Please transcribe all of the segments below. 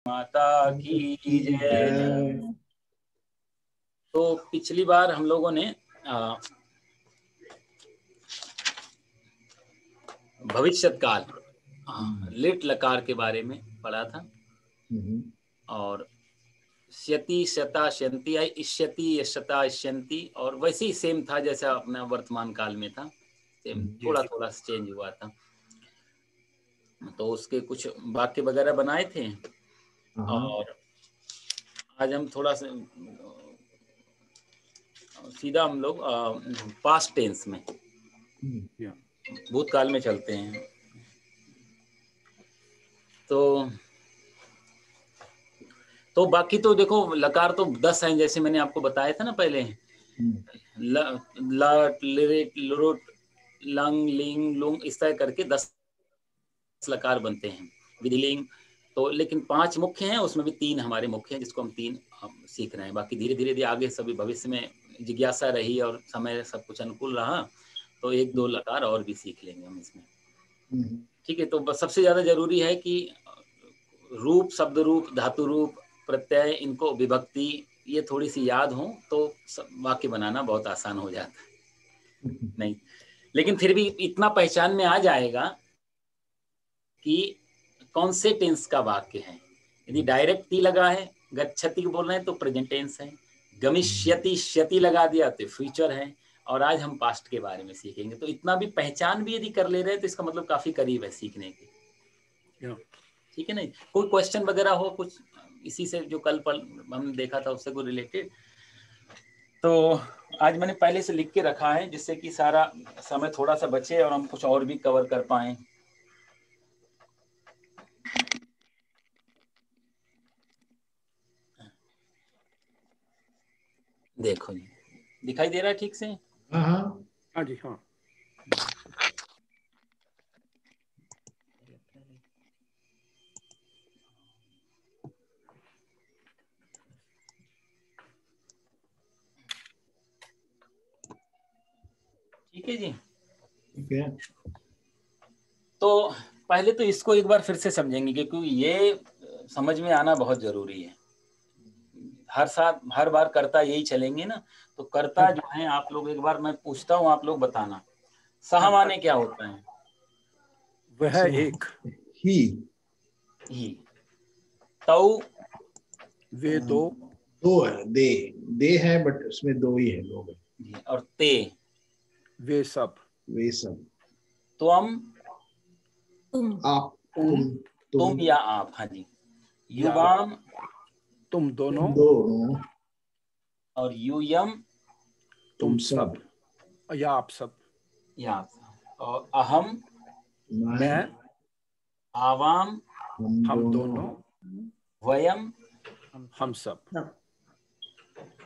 माता की जय। तो पिछली बार हम लोगों ने भविष्यत काल लिट लकार के बारे में पढ़ा था और श्यति शता श्यंति आई इष्यति यशता इष्यंति और वैसे ही सेम था जैसा अपना वर्तमान काल में था, सेम थोड़ा थोड़ा चेंज हुआ था। तो उसके कुछ वाक्य वगैरह बनाए थे और आज हम थोड़ा सा सीधा हम लोग पास्ट टेंस में भूतकाल में चलते हैं। तो बाकी तो देखो लकार तो 10 हैं जैसे मैंने आपको बताया था ना पहले, लट लिरिट लुरुट लंग लिंग लुंग इस तरह करके 10 लकार बनते हैं विधिलिंग। तो लेकिन 5 मुख्य हैं, उसमें भी 3 हमारे मुख्य हैं जिसको हम 3 सीख रहे हैं। बाकी धीरे धीरे आगे सभी भविष्य में जिज्ञासा रही और समय सब कुछ अनुकूल रहा तो 1-2 लकार और भी सीख लेंगे हम इसमें। ठीक है, तो बस सबसे ज्यादा जरूरी है कि रूप, शब्द रूप, धातु रूप, प्रत्यय, इनको विभक्ति ये थोड़ी सी याद हो तो वाक्य बनाना बहुत आसान हो जाता है। नहीं लेकिन फिर भी इतना पहचान में आ जाएगा कि कौन से टेंस का वाक्य है। यदि डायरेक्ट ती लगा है, गच्छति बोल रहे हैं तो प्रेजेंट टेंस है, गमिष्यति श्यति लगा दिया तो फ्यूचर है, और आज हम पास्ट के बारे में सीखेंगे। तो इतना भी पहचान भी यदि कर ले रहे हैं तो इसका मतलब काफी करीब है सीखने के। ठीक है नहीं, कोई क्वेश्चन वगैरह हो कुछ इसी से जो कल हमने देखा था उससे कोई रिलेटेड? तो आज मैंने पहले से लिख के रखा है जिससे कि सारा समय थोड़ा सा बचे और हम कुछ और भी कवर कर पाए। देखो जी, दिखाई दे रहा है ठीक से? हाँ जी हाँ। ठीक है जी, ठीक है। तो पहले तो इसको एक बार फिर से समझेंगे क्योंकि ये समझ में आना बहुत जरूरी है। हर बार करता यही चलेंगे ना, तो करता जो है आप लोग एक बार मैं पूछता हूँ आप लोग बताना। सह माने क्या होता है? वह एक। ही। तौ वे दो है। दे है बट उसमें 2 ही है, लोग है। और ते वे सब। त्वम आप तुम या आप। हाँ जी। युवाम तुम दोनों और यूयम तुम सब या आप सब। और अहम मैं आवाम हम दोनों वयम हम सब।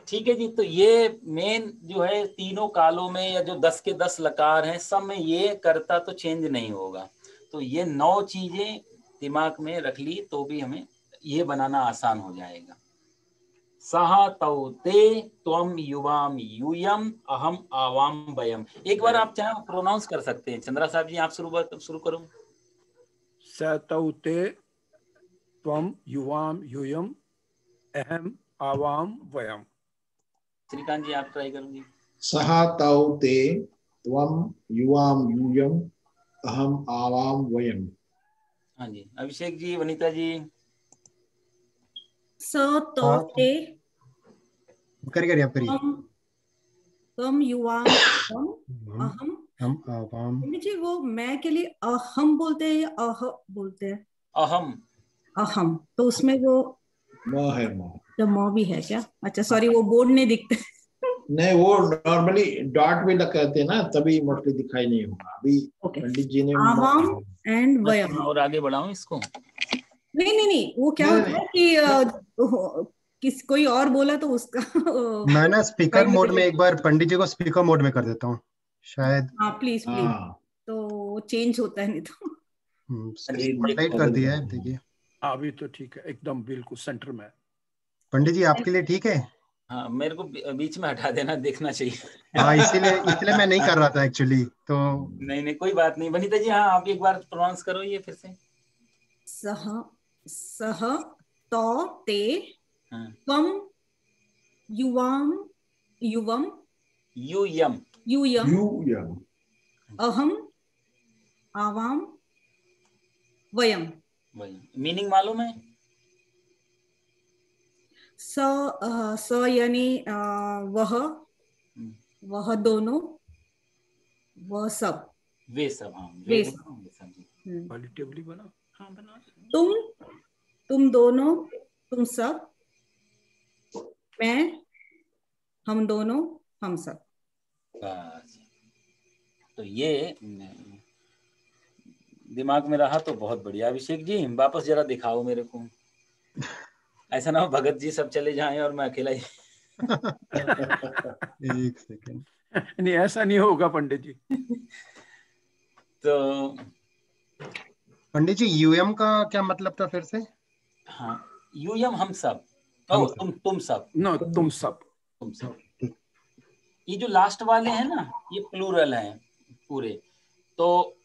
ठीक है जी, तो ये मेन जो है तीनों कालों में या जो 10 के 10 लकार हैं सब में ये करता तो चेंज नहीं होगा। तो ये 9 चीजें दिमाग में रख ली तो भी हमें ये बनाना आसान हो जाएगा। सहा तौ ते त्वम युवाम यूयम अहम आवाम वयम। एक बार आप चाहे प्रोनाउंस कर सकते हैं। चंद्रा साहब जी आप शुरू करो। स तौ ते त्वम युवाम यूयम अहम आवाम वयम। श्रीकांत जी आप ट्राई करूंगी। सहा तौ ते त्वम युवाम यूयम अहम आवाम वयम। हाँ जी, अभिषेक जी, वनीता जी। स तौ ते करिए आप करिए। त्वम युवाम अहम हम आवाम। जी वो मैं के लिए अहम बोलते हैं या अह बोलते हैं? अहम। तो उसमें वो म है, तो म भी है क्या? अच्छा सॉरी, वो बोर्ड नहीं दिखते। नहीं, वो नॉर्मली डॉट भी कहते हैं ना, तभी मोस्टली दिखाई नहीं होगा। अभी पंडित जी ने आवाम एंड वयम। और आगे बढ़ाऊं इसको? नहीं, वो क्या होता है कि कोई और बोला तो उसका मैं ना स्पीकर मोड में एक बार पंडित जी को स्पीकर मोड में कर देता हूँ शायद। हाँ प्लीज तो चेंज होता है नहीं तो। स्पॉटलाइट कर दिया है, देखिए अभी तो ठीक है, एकदम बिल्कुल सेंटर में। पंडित जी आपके लिए ठीक है? हाँ, मेरे को बीच में हटा देना, देखना चाहिए। हाँ इसलिए मैं नहीं कर रहा था एक्चुअली। तो नहीं कोई बात नहीं। वनीता जी हाँ आप एक बार प्रोनाउंस करो ये फिर से। सह तो ते हाँ, त्वम युवाम युवम यूयम यूयम यूयम। अहम आवाम वयम। वही मीनिंग मालूम है? स यानी वह, हम्म, वह दोनों, वह सब, वे सब, हाँ वे वे सब। दोनों वे सब जी। क्वालिटेटिवली बना। हाँ बना। तुम दोनों, तुम सब, मैं, हम दोनों, हम सब। बस तो ये दिमाग में रहा तो बहुत बढ़िया। अभिषेक जी वापस जरा दिखाओ मेरे को, ऐसा ना हो भगत जी सब चले जाएं और मैं अकेला ही। एक सेकंड। नहीं, ऐसा नहीं होगा पंडित जी। तो पंडित जी यूएम का क्या मतलब था फिर से? हाँ, यूयम हम सब, हम ओ सब। तुम सब, नो, तुम सब। तुम सब। ये जो लास्ट वाले हैं ना, ये प्लूरल हैं पूरे, तो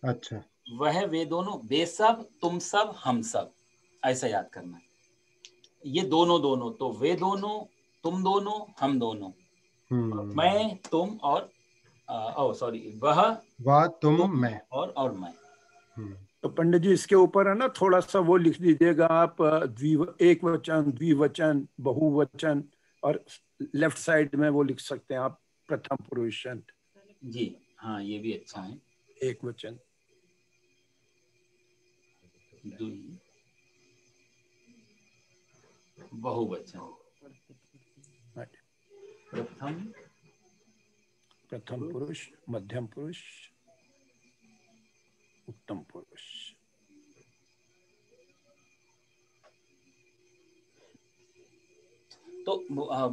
अच्छा। वह वे दोनों, वे सब, तुम सब, हम सब, ऐसा याद करना है। ये दोनों दोनों तो वे दोनों, तुम दोनों, हम दोनों, मैं तुम और ओ सॉरी वह तुम तुम मैं। और मैं। तो पंडित जी इसके ऊपर है ना थोड़ा सा वो लिख दीजिएगा आप, एक वचन, द्विवचन, बहुवचन, और लेफ्ट साइड में वो लिख सकते हैं आप प्रथम पुरुष, जी हाँ, ये भी अच्छा है। एक वचन। बहुवचन, प्रथम, प्रथम पुरुष, मध्यम पुरुष, उत्तम पुरुष। तो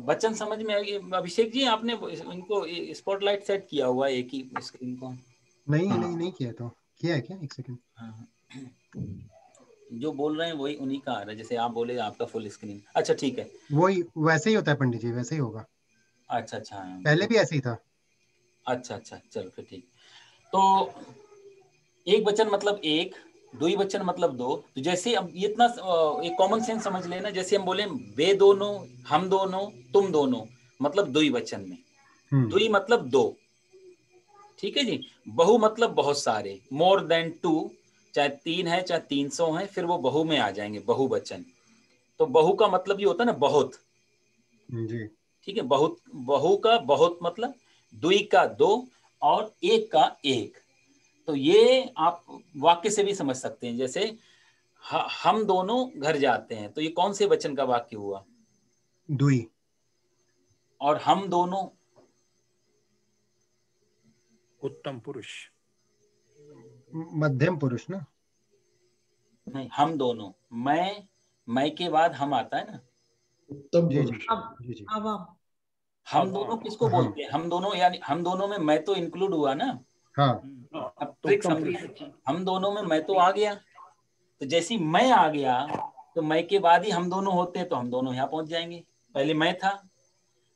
वचन समझ में आएगी। अभिषेक जी आपने इनको स्पॉटलाइट सेट किया हुआ है एक ही स्क्रीन को? नहीं किया। तो किया है क्या? एक सेकंड। हाँ, जो बोल रहे हैं वही उन्हीं का आ रहा है, जैसे आप बोले आपका फुल स्क्रीन। अच्छा ठीक है, वही वैसे ही होता है पंडित जी, वैसे ही होगा। अच्छा अच्छा पहले भी ऐसे ही था। अच्छा चलो फिर ठीक। तो एक वचन मतलब एक, द्विवचन मतलब दो। तो जैसे अब ये इतना एक कॉमन सेंस समझ लेना, जैसे हम बोले वे दोनों, हम दोनों, तुम दोनों, मतलब द्विवचन में। द्वि मतलब दो, ठीक है जी। बहु मतलब बहुत सारे, मोर देन टू, चाहे 3 है चाहे 300 है, फिर वो बहु में आ जाएंगे, बहुवचन। तो बहु का मतलब ये होता है ना बहुत, जी। ठीक है। बहुत, बहु का बहुत मतलब, द्वि का दो, और एक का एक। तो ये आप वाक्य से भी समझ सकते हैं, जैसे हम दोनों घर जाते हैं, तो ये कौन से वचन का वाक्य हुआ? दुई। और हम दोनों, उत्तम पुरुष। मध्यम पुरुष ना? नहीं, हम दोनों, मैं के बाद हम आता है ना। उत्तम जी जी पुरुष। जी जी। आवाम। हम दोनों किसको हम। बोलते हैं? हम दोनों यानी हम दोनों में मैं तो इंक्लूड हुआ ना। हाँ। अब तो ट्रिक उत्तम समझिए, पुरुष। हम दोनों में मैं तो आ गया, तो जैसी मैं आ गया, तो मैं के बाद ही हम दोनों होते हैं, तो हम दोनों यहाँ पहुंच जाएंगे। पहले मैं था,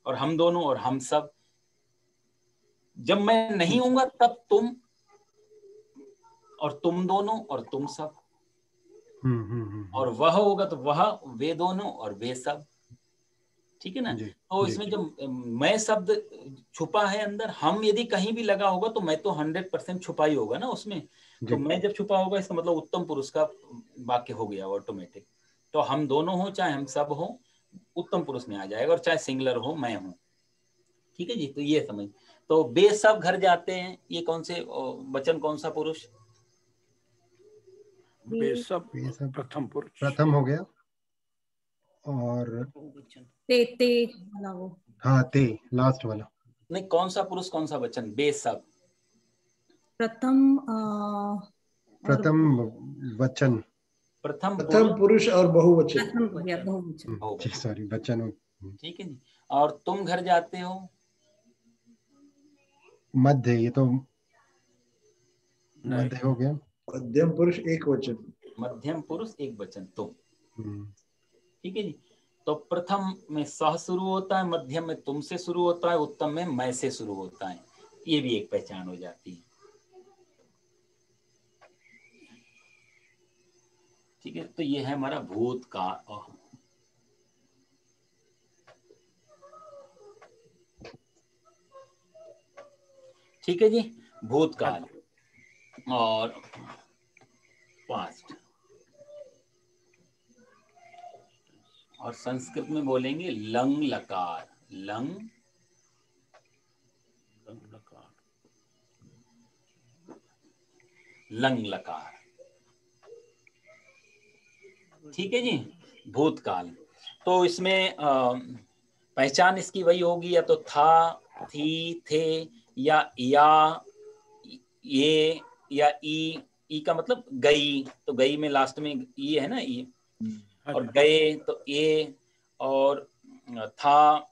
और हम दोनों और हम सब। जब मैं नहीं होऊंगा तब तुम, और तुम दोनों और तुम सब। और वह होगा तो वह, वे दोनों और वे सब, ठीक है ना। जी तो जी। इसमें जब मैं शब्द छुपा है अंदर, हम यदि कहीं भी लगा होगा तो मैं तो 100% छुपा ही होगा ना उसमें। तो जी मैं जब छुपा होगा, इसका मतलब उत्तम पुरुष का वाक्य हो गया ऑटोमेटिक। तो हम दोनों हो चाहे हम सब हो, उत्तम पुरुष में आ जाएगा, और चाहे सिंगलर हो, मैं हूं, ठीक है जी। तो ये समझ। तो बे सब घर जाते हैं, ये कौन से वचन, कौन सा पुरुष? वे सब ये सब प्रथम पुरुष। प्रथम हो गया। और ते वाला वो। हाँ, ते लास्ट वाला। नहीं, कौन सा पुरुष कौन सा वचन? बे सब, प्रथम और प्रथम वचन। प्रथम प्रथम पुरुष, पुरुष और बहुवचन। प्रथम हो गया, बहुवचन। जी बहुवचन, सॉरी, वचन। ठीक है जी। और तुम घर जाते हो, मध्य, ये तो नहीं, मध्य हो गया। मध्यम पुरुष एक वचन। मध्यम पुरुष एक वचन तुम, हम्म, ठीक है जी। तो प्रथम में सह शुरू होता है, मध्यम में तुम से शुरू होता है, उत्तम में मैं से शुरू होता है। ये भी एक पहचान हो जाती है। ठीक है, तो ये है हमारा भूतकाल। ठीक है जी, भूतकाल और पास्ट। और संस्कृत में बोलेंगे लंग लकार, लंग लकार, लंग लकार। ठीक है जी, भूतकाल। तो इसमें पहचान इसकी वही होगी, या तो था, थी, थे, या ये, या ई का मतलब गई, तो गई में लास्ट में ई है ना, ई। और गए तो ये, और था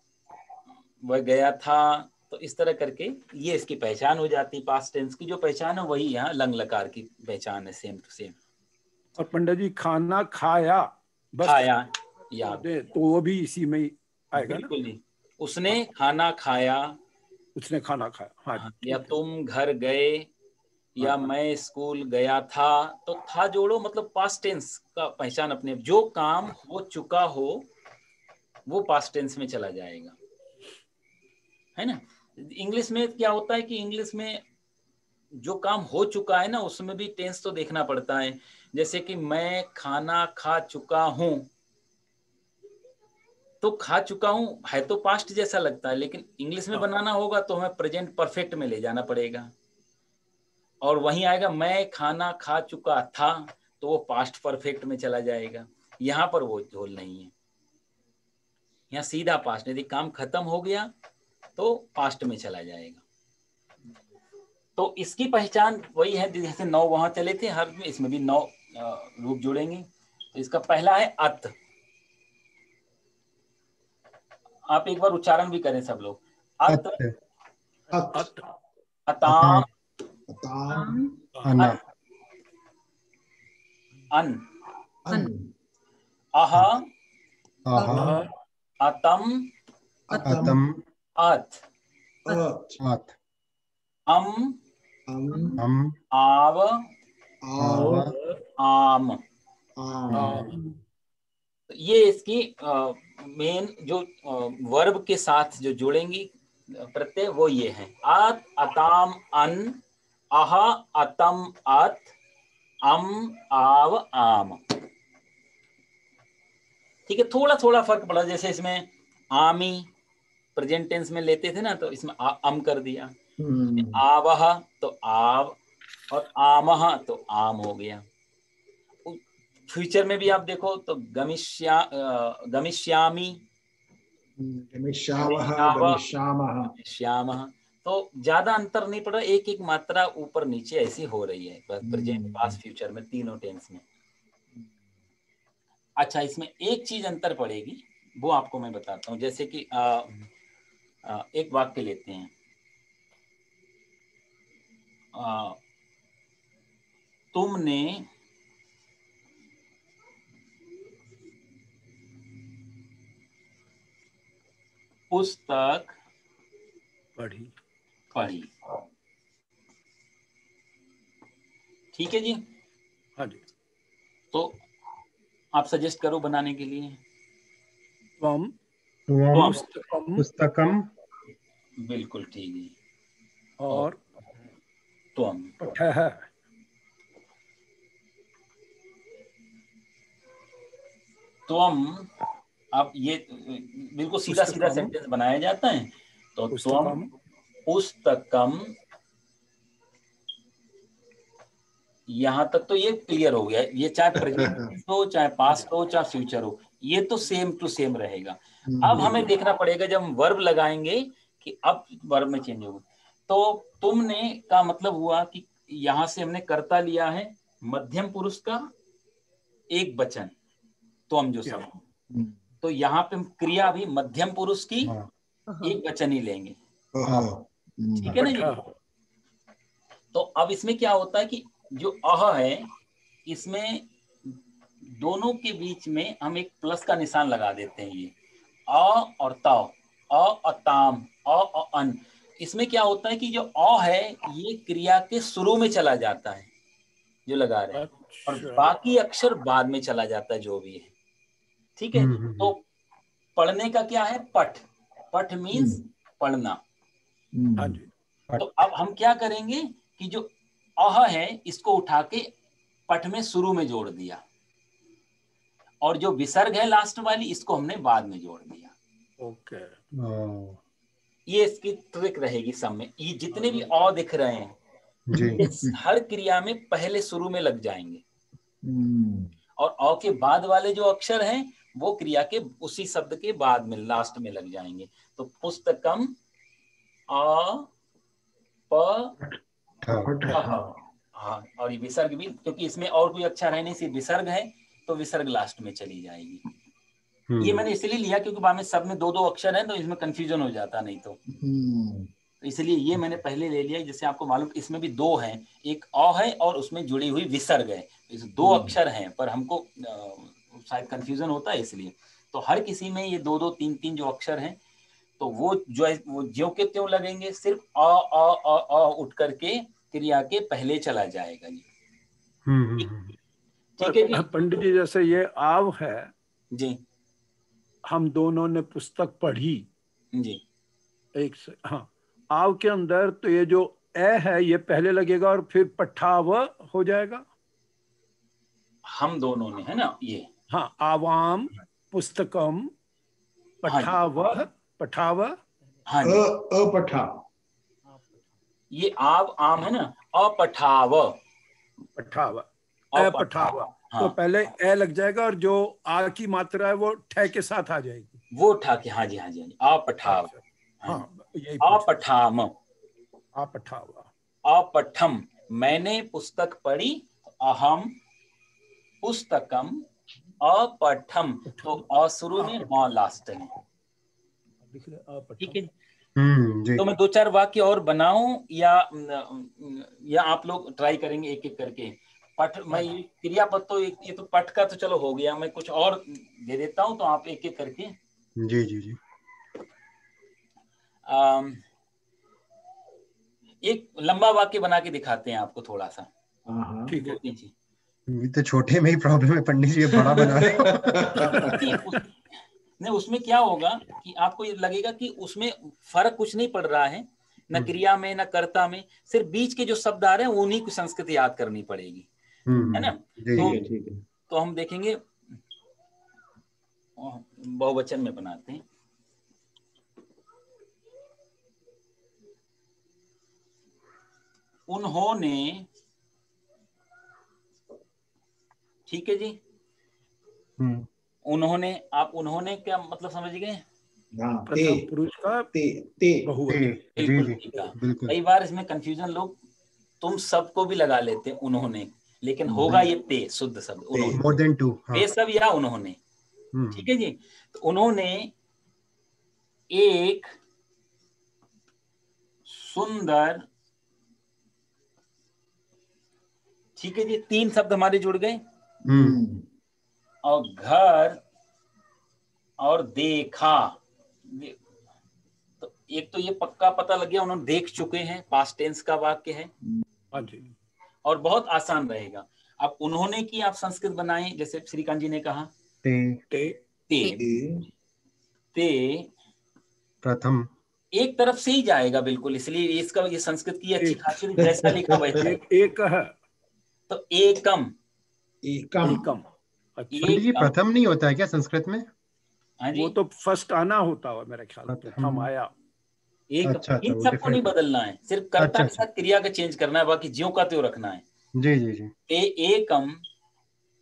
वह गया था। तो इस तरह करके ये इसकी पहचान हो जाती। पास्ट टेंस की जो पहचान है वही यहाँ लंग लकार की पहचान है, सेम टू सेम। और पंडित जी खाना खाया, बस खाया या तो वो भी इसी में ही आएगा ना। बिल्कुल जी, उसने खाना खाया, उसने खाना खाया। हाँ, हाँ, या तुम घर गए, या मैं स्कूल गया था। तो था जोड़ो मतलब पास्ट टेंस का पहचान अपने, जो काम हो चुका हो वो पास्ट टेंस में चला जाएगा, है ना। इंग्लिश में क्या होता है कि इंग्लिश में जो काम हो चुका है ना उसमें भी टेंस तो देखना पड़ता है। जैसे कि मैं खाना खा चुका हूं, तो खा चुका हूं है तो पास्ट जैसा लगता है, लेकिन इंग्लिश में बनाना होगा तो हमें प्रेजेंट परफेक्ट में ले जाना पड़ेगा। और वहीं आएगा मैं खाना खा चुका था, तो वो पास्ट परफेक्ट में चला जाएगा। यहां पर वो झोल नहीं है, यहाँ सीधा पास्ट। यदि काम खत्म हो गया तो पास्ट में चला जाएगा। तो इसकी पहचान वही है, जैसे 9 वहां चले थे, हर में इसमें भी 9 रूप जुड़ेंगे। तो इसका पहला है अत। आप एक बार उच्चारण भी करें सब लोग। अत, अत, अताम, अताम, अन्ना, अन, अन, अह, आहा, अतम, अतम, अत, अत, आत, अम, अम, आव, आव, आम। आम। तो ये इसकी मेन जो वर्ब के साथ जो जुड़ेंगी प्रत्यय वो ये है। अत, अताम, अन, अह, अतम, अत, अम, आव, आम। ठीक है, थोड़ा थोड़ा फर्क पड़ा। जैसे इसमें आमी प्रेजेंट टेंस में लेते थे ना, तो इसमें अम कर दिया। आवह तो आव, और आमह तो आम हो गया। फ्यूचर में भी आप देखो तो गमिष्यामी, गमिष्यावः, गमिष्यामः। श्यामः। तो ज्यादा अंतर नहीं पड़ा, एक एक मात्रा ऊपर नीचे ऐसी हो रही है बस, प्रेजेंट पास्ट फ्यूचर में तीनों टेंस में। अच्छा, इसमें एक चीज अंतर पड़ेगी, वो आपको मैं बताता हूँ। जैसे कि एक वाक्य लेते हैं, तुमने पुस्तक पढ़ी। पढ़ी। ठीक है जी। हाँ जी। तो आप सजेस्ट करो बनाने के लिए। त्वम त्वम पुस्तकम, पुस्तकम, बिल्कुल ठीक है। और त्वम, पठः। त्वम। अब ये बिल्कुल सीधा सीधा पुस्तकम, सेंटेंस बनाया जाता है। तो त्वम पुस्तकम, पुस्तकम, यहां तक तो ये क्लियर हो गया। ये चाहे प्रेजेंट हो, चाहे पास्ट हो, चाहे फ्यूचर हो, ये तो सेम टू सेम रहेगा। अब हमें देखना पड़ेगा जब हम वर्ब लगाएंगे कि अब वर्ब में चेंज होगा। तो तुमने का मतलब हुआ कि यहां से हमने कर्ता लिया है मध्यम पुरुष का एक वचन, त्वम जो सब। तो यहाँ पे हम क्रिया भी मध्यम पुरुष की एक वचन ही लेंगे। ठीक है ना जी। तो अब इसमें क्या होता है कि जो अह है, इसमें दोनों के बीच में हम एक प्लस का निशान लगा देते हैं। ये अ और ताव, अ अताम, अ अन। इसमें क्या होता है कि जो अ है ये क्रिया के शुरू में चला जाता है, जो लगा रहे हैं। अच्छा। बाकी अक्षर बाद में चला जाता है जो भी है, ठीक है। तो पढ़ने का क्या है, पठ, पठ मीन्स पढ़ना। हाँ जी। तो अब हम क्या करेंगे कि जो अह है इसको उठा के पठ में शुरू में जोड़ दिया, और जो विसर्ग है लास्ट वाली इसको हमने बाद में जोड़ दिया। ओके। ये इसकी ट्रिक रहेगी सब में। ये जितने भी अ दिख रहे हैं ये हर क्रिया में पहले शुरू में लग जाएंगे, और अ के बाद वाले जो अक्षर हैं वो क्रिया के उसी शब्द के बाद में लास्ट में लग जाएंगे। तो पुस्तकम अ प हाँ, और ये विसर्ग भी, क्योंकि इसमें और कोई अक्षर है नहीं, सिर्फ विसर्ग है, तो विसर्ग लास्ट में चली जाएगी। ये मैंने इसलिए लिया क्योंकि बाद में सब में दो दो अक्षर हैं तो इसमें कंफ्यूजन हो जाता नहीं तो इसलिए ये मैंने पहले ले लिया। जैसे आपको मालूम इसमें भी दो हैं, एक अ है और उसमें जुड़ी हुई विसर्ग है, इस दो अक्षर हैं, पर हमको शायद कंफ्यूजन होता है इसलिए। तो हर किसी में ये दो दो तीन तीन जो अक्षर हैं तो वो जो है वो ज्यों के त्यों लगेंगे, सिर्फ अ उठ करके क्रिया के पहले चला जाएगा जी। ठीक है जी। पंडित जी जैसे ये आव है जी, हम दोनों ने पुस्तक पढ़ी जी, एक से, हाँ, आव के अंदर तो ये जो ए है ये पहले लगेगा और फिर पठाव हो जाएगा। हम दोनों ने, है ना ये, हाँ, आवाम पुस्तकम पठाव, पठाव, हाँ जी, अपठा, ये आव आम है ना, अपठाव, पठाव, अपठाव। तो पहले ए लग जाएगा और जो आ की मात्रा है वो ठे के साथ आ जाएगी, वो ठा के, हाँ जी, हाँ जी, हाँ जी, अपठाव, हाँ, यही अपठाम, अपठाव, अपठम, मैंने पुस्तक पढ़ी, अहम पुस्तकम अपठम, तो अ शुरू में अ लास्ट में, ठीक है। तो मैं दो चार वाक्य और बनाऊं या आप लोग ट्राई करेंगे एक एक करके। पठ, मैं क्रियापद तो ये तो पठ का तो चलो हो गया, मैं कुछ और दे देता हूं तो आप एक एक करके। जी जी जी। एक लंबा वाक्य बना के दिखाते हैं आपको थोड़ा सा, ठीक है। तो छोटे में ही प्रॉब्लम है पंडित जी, ये बड़ा बना रहे हो। नहीं, उसमें क्या होगा कि आपको ये लगेगा कि उसमें फर्क कुछ नहीं पड़ रहा है, न क्रिया में न कर्ता में, सिर्फ बीच के जो शब्द आ रहे हैं उन्हीं की संस्कृति याद करनी पड़ेगी, है ना। तो हम देखेंगे, बहुवचन में बनाते हैं। उन्होंने, ठीक है जी, उन्होंने, आप उन्होंने क्या मतलब समझ गए, प्रथम पुरुष का बहुवचन। बिल्कुल ठीक है। कई बार इसमें कंफ्यूजन लोग तुम सबको भी लगा लेते हैं उन्होंने, लेकिन होगा ये ते शुद्ध शब्द, उन्होंने, मोर देन टू, ते सब या उन्होंने, ठीक है जी। तो उन्होंने एक सुंदर, ठीक है जी, तीन शब्द हमारे जुड़ गए, और घर और देखा, तो एक तो ये पक्का पता लग गया उन्होंने देख चुके हैं, पास्ट टेंस का वाक्य है, और बहुत आसान रहेगा। अब उन्होंने की आप संस्कृत बनाएं, जैसे श्रीकांत जी ने कहा ते प्रथम, एक तरफ से ही जाएगा बिल्कुल, इसलिए इसका ये संस्कृत की अच्छी खासियत, जैसा लिखा वैसा एक है, तो एकम, एकम। पंडित जी प्रथम नहीं होता है क्या संस्कृत में? हाँ जी, वो तो फर्स्ट आना होता है मेरे ख्याल में, प्रथम आया। एक इन सबको नहीं बदलना है, सिर्फ कर्ता के साथ क्रिया का चेंज करना है, बाकी ज्यों का त्यों रखना है। जी जी जी। एकम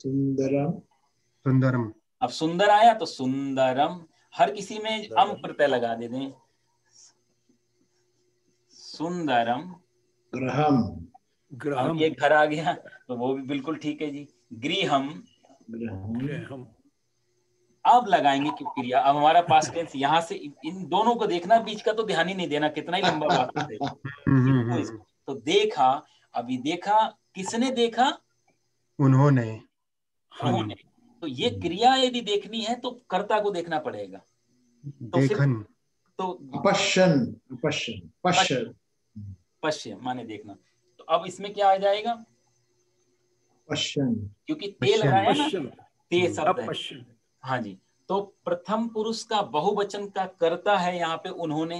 सुंदरम, सुंदरम, अब सुंदर आया तो सुंदरम, हर किसी में अम प्रत्यय लगा दे दें, सुंदरम, ग्रहम, अब ये घर आ गया तो वो भी बिल्कुल ठीक है जी, गृहम, अब लगाएंगे कि क्रिया, अब हमारा पास्ट टेंस यहाँ से इन दोनों को देखना, बीच का तो ध्यान ही नहीं देना, कितना ही लंबा बात है। तो देखा, अभी देखा, किसने देखा, उन्होंने, उन्होंने, तो ये क्रिया यदि देखनी है तो कर्ता को देखना पड़ेगा, तो देखन, तो पश्यन, पश्यन, पश्यन, पश्य माने देखना। तो अब इसमें क्या आ जाएगा, पश्चिम, क्योंकि ते लगाया ना, पश्चिम, ते शब्द है। पश्चिम। हाँ जी, तो प्रथम पुरुष का बहुवचन का कर्ता है यहाँ पे उन्होंने,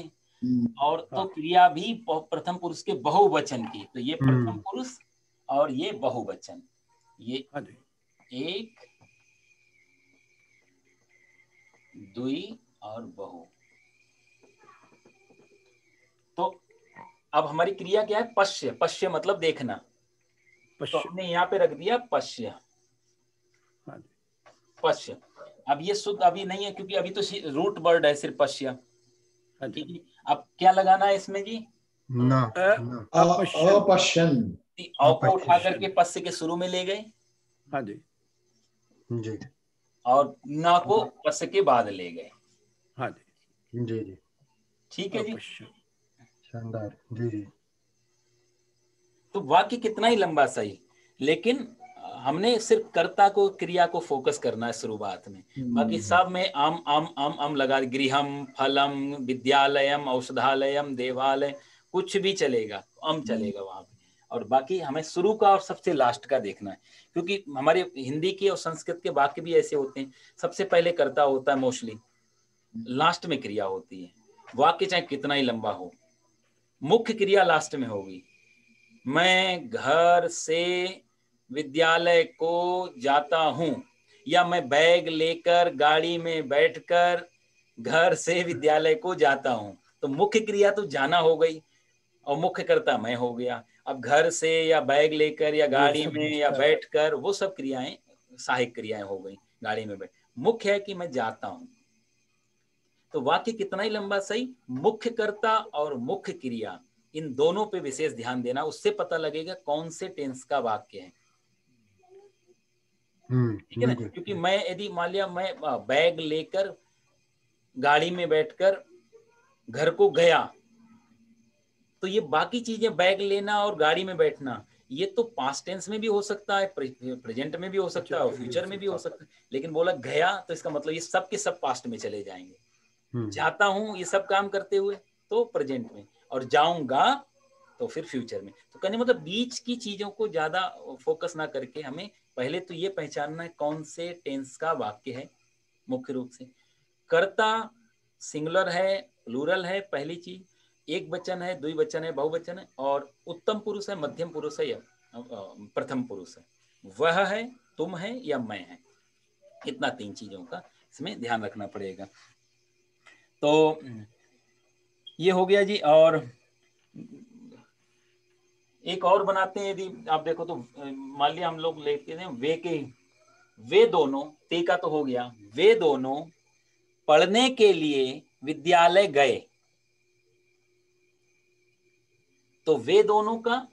और तो क्रिया भी प्रथम पुरुष के बहुवचन की, तो ये प्रथम पुरुष और ये बहुवचन, ये एक, दुई और बहु। तो अब हमारी क्रिया क्या है? पश्य। पश्य मतलब देखना, तो हमने यहाँ पे रख दिया पश्य। पश्य, अब ये शुद्ध अभी नहीं है क्योंकि अभी तो रूट वर्ड है सिर्फ पश्य, ठीक है। अब क्या लगाना है इसमें जी? ना, अपश्यन। औ को उठा करके पश्य के शुरू में ले गए, हाँ जी जी, और ना को पश्य के बाद ले गए। हाँ जी जी जी, ठीक है जी, शानदार। जी जी, तो वाक्य कितना ही लंबा सही, लेकिन हमने सिर्फ कर्ता को, क्रिया को फोकस करना है शुरुआत में। बाकी सब में आम लगा, गृहम, फलम, विद्यालयम, औषधालयम, देवालय, कुछ भी चलेगा, चलेगा वहां पे। और बाकी हमें शुरू का और सबसे लास्ट का देखना है, क्योंकि हमारे हिंदी के और संस्कृत के वाक्य भी ऐसे होते हैं, सबसे पहले कर्ता होता है मोस्टली, लास्ट में क्रिया होती है। वाक्य चाहे कितना ही लंबा हो, मुख्य क्रिया लास्ट में होगी। मैं घर से विद्यालय को जाता हूं, या मैं बैग लेकर गाड़ी में बैठकर घर से विद्यालय को जाता हूं, तो मुख्य क्रिया तो जाना हो गई और मुख्य कर्ता मैं हो गया। अब घर से या बैग लेकर या गाड़ी में या बैठकर, वो सब क्रियाएं सहायक क्रियाएं हो गई। गाड़ी में बैठ, मुख्य है कि मैं जाता हूं। तो वाक्य कितना ही लंबा सही, मुख्य कर्ता और मुख्य क्रिया इन दोनों पे विशेष ध्यान देना, उससे पता लगेगा कौन से टेंस का वाक्य है। ठीक है ना, क्योंकि मैं यदि मान लिया मैं बैग लेकर गाड़ी में बैठकर घर को गया, तो ये बाकी चीजें, बैग लेना और गाड़ी में बैठना, ये तो पास्ट टेंस में भी हो सकता है, प्रेजेंट में भी हो सकता है और फ्यूचर में भी हो सकता है। लेकिन बोला गया, तो इसका मतलब ये सब के सब पास्ट में चले जाएंगे। जाता हूं, ये सब काम करते हुए, तो प्रेजेंट में, और जाऊंगा तो फिर फ्यूचर में। तो कहने मतलब बीच की चीजों को ज्यादा फोकस ना करके हमें पहले तो ये पहचानना है कौन से टेंस का वाक्य है। मुख्य रूप से कर्ता सिंगुलर है, प्लूरल है, पहली चीज, एक वचन है, द्विवचन है, बहुवचन है, और उत्तम पुरुष है, मध्यम पुरुष है, या प्रथम पुरुष है, वह है, तुम है, या मैं है। इतना तीन चीजों का इसमें ध्यान रखना पड़ेगा। तो ये हो गया जी। और एक और बनाते हैं, यदि आप देखो तो मान लिया हम लोग लेते हैं वे दोनों, ते का तो हो गया, वे दोनों पढ़ने के लिए विद्यालय गए, तो वे दोनों का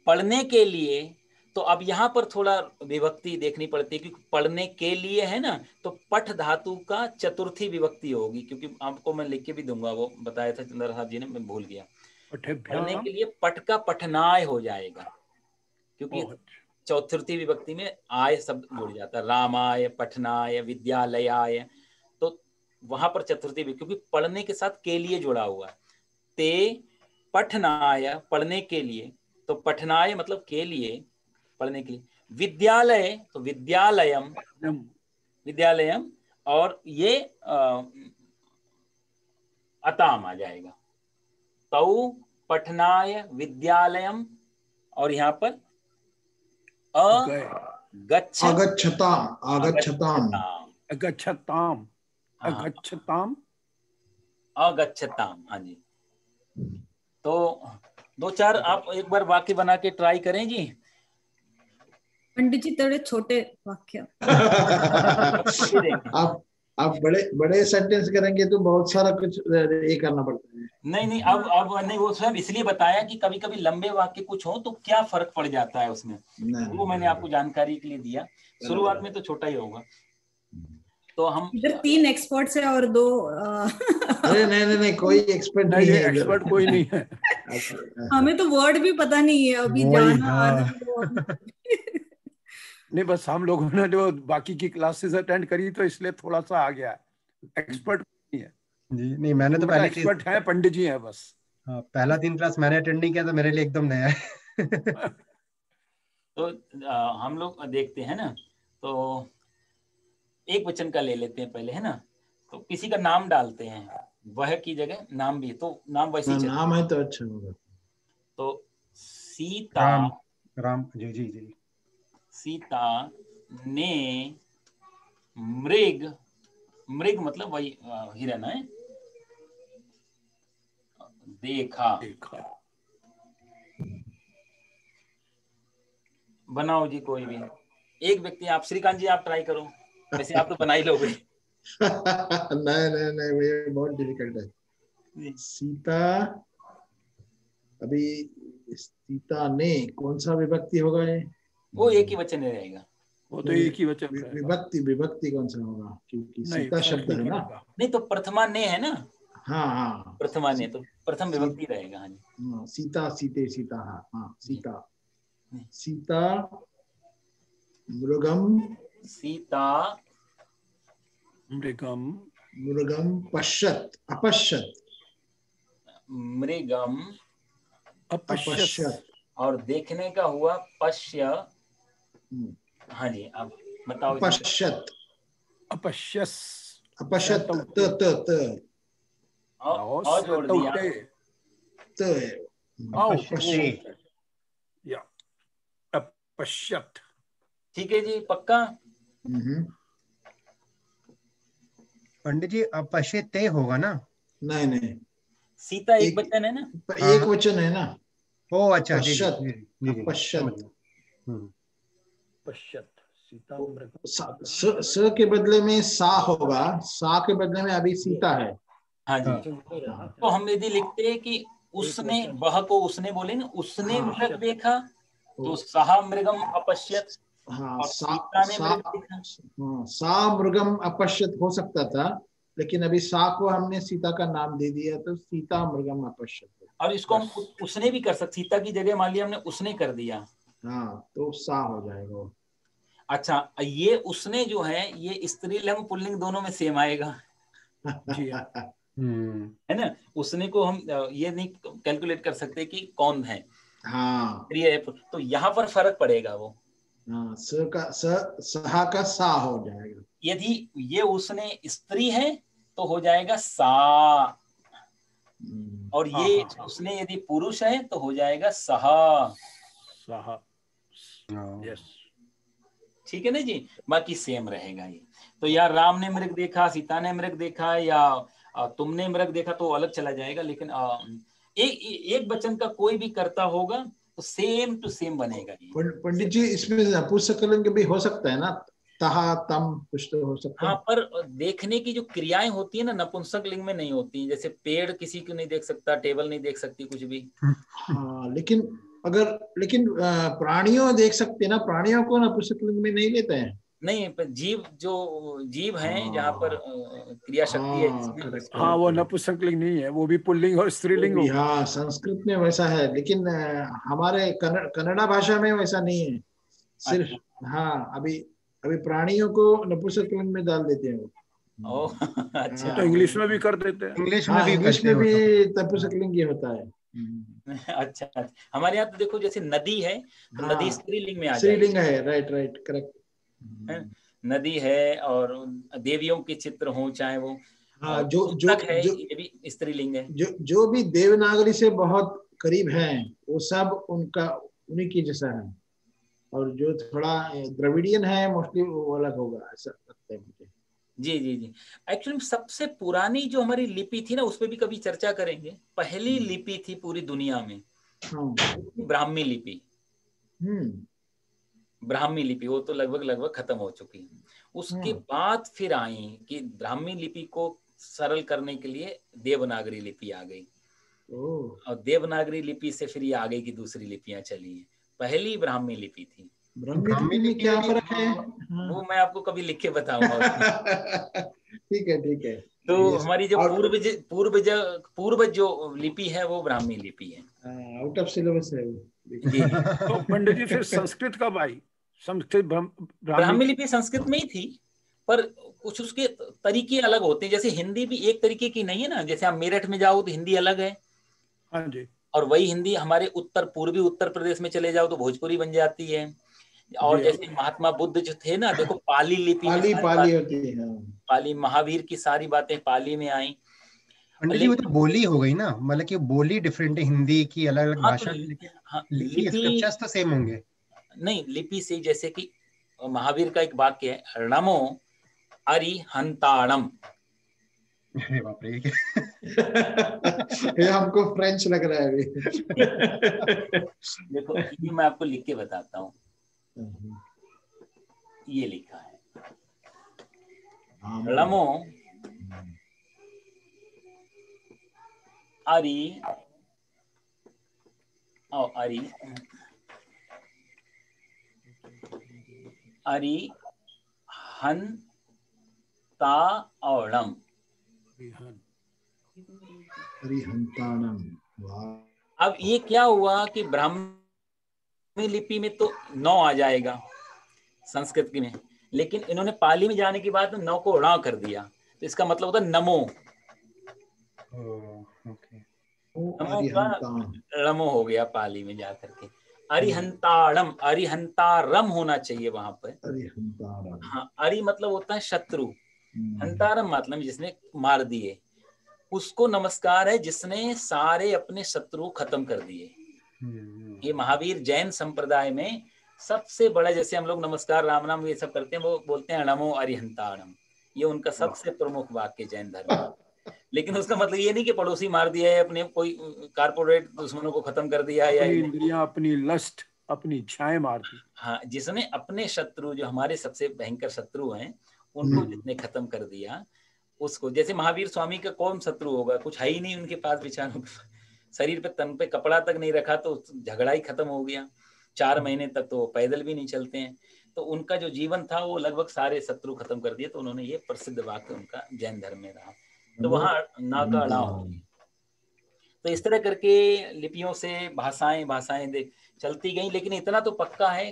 पढ़ने के लिए, तो अब यहां पर थोड़ा विभक्ति देखनी पड़ती है, क्योंकि पढ़ने के लिए है ना, तो पठ धातु का चतुर्थी विभक्ति होगी, क्योंकि आपको मैं लिख के भी दूंगा, वो बताया था चंद्र साहब जी ने, मैं भूल गया। पढ़ने के लिए पठ का पठनाय हो जाएगा, क्योंकि चतुर्थी विभक्ति में आय शब्द जुड़ जाता है, रामाय, पठनाय, विद्यालयाय, तो वहां पर चतुर्थी, क्योंकि पढ़ने के साथ के लिए जुड़ा हुआ। ते पठनाय, पढ़ने के लिए, तो पठनाय मतलब के लिए, पढ़ने के लिए। विद्यालय, तो विद्यालयम, विद्यालयम, और ये अताम आ जाएगा। तौ पठनाय विद्यालयम, और यहाँ पर अगच्छताम, अगच्छताम, अगच्छताम, अगच्छताम, अगच्छताम। हाँ जी, तो दो चार आप एक बार वाक्य बना के ट्राई करें जी। पंडित जी थोड़े छोटे वाक्य। आप बड़े बड़े सेंटेंस करेंगे तो बहुत सारा कुछ ये करना पड़ता है। नहीं, अब नहीं, वो सब इसलिए बताया कि कभी कभी लंबे वाक्य कुछ हो तो क्या फर्क पड़ जाता है उसमें, वो मैंने आपको जानकारी के लिए दिया। शुरुआत में तो छोटा ही होगा। तो हम इधर 3 एक्सपर्ट्स है और 2 अरे नहीं, कोई एक्सपर्ट नहीं है, एक्सपर्ट कोई नहीं है। हमें तो वर्ड भी पता नहीं है अभी, जाना नहीं, बस हम लोगों ने जो बाकी की क्लासेस अटेंड करी तो इसलिए थोड़ा सा आ गया। एक्सपर्ट नहीं है जी। नहीं, मैंने तो पहले एक्सपर्ट है पंडित जी है बस। हाँ, पहला 3 क्लास मैंने अटेंड नहीं किया, तो मेरे लिए एकदम नया है। तो हम लोग देखते हैं ना, तो एक वचन का ले लेते हैं पहले, है ना। तो किसी का नाम डालते हैं, वह की जगह नाम भी, तो नाम वैसे ही नाम है तो अच्छा होगा। तो सीता, राम, राम जी जी जी। सीता ने मृग, मृग मतलब वही हिरन है, देखा। बनाओ जी कोई भी एक व्यक्ति। आप श्रीकांत जी आप ट्राई करो, वैसे आप तो बना ही लोगे। नहीं ये बहुत डिफिकल्ट है। सीता, अभी सीता ने कौन सा विभक्ति होगा ये? वो एक ही वचन रहेगा। वो तो एक ही वचन रहेगा। विभक्ति, विभक्ति कौन सा होगा, क्योंकि सीता शब्द है ना। नहीं तो प्रथमा ने है ना। हाँ प्रथमा ने तो प्रथम विभक्ति रहेगा। हाँ जी, सीता, सीते, सीता। हाँ सीता, सीता मृगम, सीता मृगम, मृगम पश्यत, अपश्यत, मृगम अपश्यत, और देखने का हुआ पश्य। हाँ जी, आप बताओ। अपश्यत, अपश्यस, अपश्यत, त त त और जोड़ दिया त, या अपश्यत। ठीक है जी, पक्का। पंडित जी अपश्यते होगा ना? नहीं, सीता एक वचन है ना, एक वचन है ना। ओ अच्छा जी जी जी, पश्यत, पश्यत, सीता मृग। स के बदले में सा होगा, सा के बदले में अभी सीता है। हाँ जी। तो हम यदि लिखते हैं कि उसने, वह को उसने बोले ना, उसने मृग देखा, तो सहा मृगम अपश्यत। हाँ, सीता ने मृग देखा। सा मृगम अपश्यत हो सकता था, लेकिन अभी सा को हमने सीता का नाम दे दिया, तो सीता मृगम अपश्यत। और इसको हम उसने भी कर सकते, सीता की जगह मान लिया हमने उसने कर दिया, हाँ तो सा हो जाएगा। अच्छा, ये उसने जो है ये स्त्रीलिंग पुल्लिंग दोनों में सेम आएगा। जी है ना। उसने को हम ये नहीं कैलकुलेट कर सकते कि कौन है। हाँ तो यहाँ पर फर्क पड़ेगा वो। हाँ, सहा का सा हो जाएगा। यदि ये उसने स्त्री है तो हो जाएगा सा, और ये उसने यदि पुरुष है तो हो जाएगा सहा। यस, ठीक है ना जी, बाकी सेम रहेगा ये। तो यार राम ने मृग देखा, सीता ने मृग देखा, या तुमने मृग देखा तो अलग चला जाएगा, लेकिन एक वचन का कोई भी करता होगा तो सेम टू सेम बनेगा। पंडित जी इसमें नपुंसकलिंग भी हो सकता है ना, तहा तम कुछ तो हो सकता है। हाँ, पर देखने की जो क्रियाएं होती है ना नपुंसक लिंग में नहीं होती है। जैसे पेड़ किसी को नहीं देख सकता, टेबल नहीं देख सकती, कुछ भी। हाँ लेकिन प्राणियों देख सकते हैं ना, प्राणियों को नपुंसक लिंग में नहीं लेते हैं। नहीं, पर जीव हैं जहाँ पर क्रिया शक्ति है। हाँ वो नपुंसकलिंग नहीं है, वो भी पुल्लिंग और स्त्रीलिंग होगा। हाँ संस्कृत में वैसा है, लेकिन हमारे कन्नड़ा भाषा में वैसा नहीं है सिर्फ। हाँ अभी प्राणियों को नपुंसकलिंग में डाल देते हैं। ओह अच्छा, तो इंग्लिश में भी कर देते हैं। इंग्लिश में भी नपुंसकलिंग ये होता है। अच्छा, हमारे यहाँ तो देखो जैसे नदी है तो नदी स्त्रीलिंग में आ जाएगी। स्त्रीलिंग है, राइट करेक्ट। नदी है, और देवियों के चित्र हो चाहे वो, हाँ जो है, ये भी स्त्रीलिंग है। जो भी देवनागरी से बहुत करीब हैं वो सब उन्हीं की जैसा है, और जो थोड़ा द्रविडियन है मोस्टली वो अलग होगा, ऐसा लगता है मुझे। जी एक्चुअली सबसे पुरानी जो हमारी लिपि थी ना, उस पर भी कभी चर्चा करेंगे। पहली लिपि थी पूरी दुनिया में ब्राह्मी लिपि। ब्राह्मी लिपि वो तो लगभग खत्म हो चुकी है। उसके बाद फिर आई कि ब्राह्मी लिपि को सरल करने के लिए देवनागरी लिपि आ गई, और देवनागरी लिपि से फिर ये आगे की दूसरी लिपियां चली हैं। पहली ब्राह्मी लिपि थी। ब्राह्मी लिपि में क्या फर्क है? वो मैं आपको कभी लिख के बताऊंगा। ठीक है। तो हमारी जो पूर्वज जो लिपि है वो ब्राह्मी लिपि है। आउट ऑफ सिलेबस है जी। तो पंडित जी फिर संस्कृत कब आई? संस्कृत ब्राह्मी लिपि संस्कृत में ही थी, पर कुछ उसके तरीके अलग होते हैं। जैसे हिंदी भी एक तरीके की नहीं है ना, जैसे आप मेरठ में जाओ तो हिंदी अलग है, हाँ जी, और वही हिंदी हमारे उत्तर पूर्वी उत्तर प्रदेश में चले जाओ तो भोजपुरी बन जाती है। और जैसे महात्मा बुद्ध जो थे ना, देखो पाली लिपि में पाली होती है, पाली, महावीर की सारी बातें पाली में आई। पंडित जी वो तो बोली हो गई ना, मतलब कि बोली डिफरेंट है, हिंदी की अलग अलग भाषा, तो, लेकिन लिपि स्क्रिप्चर्स तो सेम होंगे। नहीं, लिपि से जैसे कि महावीर का एक वाक्य है, नमो अरिहंताणम। अरे बाप रे ये हमको फ्रेंच लग रहा है अभी। देखो ये मैं आपको लिख के बताता हूँ, ये लिखा है नमो अरि अरिहंताणम। अब ये क्या हुआ कि ब्राह्मी लिपि में तो 9 आ जाएगा संस्कृत में, लेकिन इन्होंने पाली में जाने के बाद 9 को ण कर दिया, तो इसका मतलब होता नमो। नमो का रमो हो गया पाली में जाकर के। अरिहंताणम, अरिहंतारम होना चाहिए वहां पर। हाँ, अरि मतलब होता है शत्रु, हंतारम मतलब जिसने मार दिए, उसको नमस्कार है जिसने सारे अपने शत्रु खत्म कर दिए। ये महावीर जैन संप्रदाय में सबसे बड़ा, जैसे हम लोग नमस्कार राम नाम ये सब करते हैं, वो बोलते हैं नमो अरिहंताणम, ये उनका सबसे प्रमुख वाक्य जैन धर्म में। लेकिन उसका मतलब ये नहीं कि पड़ोसी मार दिया है, अपने कोई कारपोरेट दुश्मनों को खत्म कर दिया है, अपनी इंद्रियां, अपनी लस्ट, अपनी इच्छाएं मार दी। हाँ, जिसने अपने शत्रु, जो हमारे सबसे भयंकर शत्रु हैं, उनको जिसने खत्म कर दिया, उसको। जैसे महावीर स्वामी का कौन शत्रु होगा, कुछ है ही नहीं उनके पास बेचारों, शरीर पे तन पे कपड़ा तक नहीं रखा तो झगड़ा ही खत्म हो गया। 4 महीने तक तो पैदल भी नहीं चलते हैं। तो उनका जो जीवन था वो लगभग सारे शत्रु खत्म कर दिए। तो उन्होंने ये प्रसिद्ध वाक्य उनका जैन धर्म में रहा, तो वहां ना का ना होगी। तो इस तरह करके लिपियों से भाषाएं चलती गई। लेकिन इतना तो पक्का है,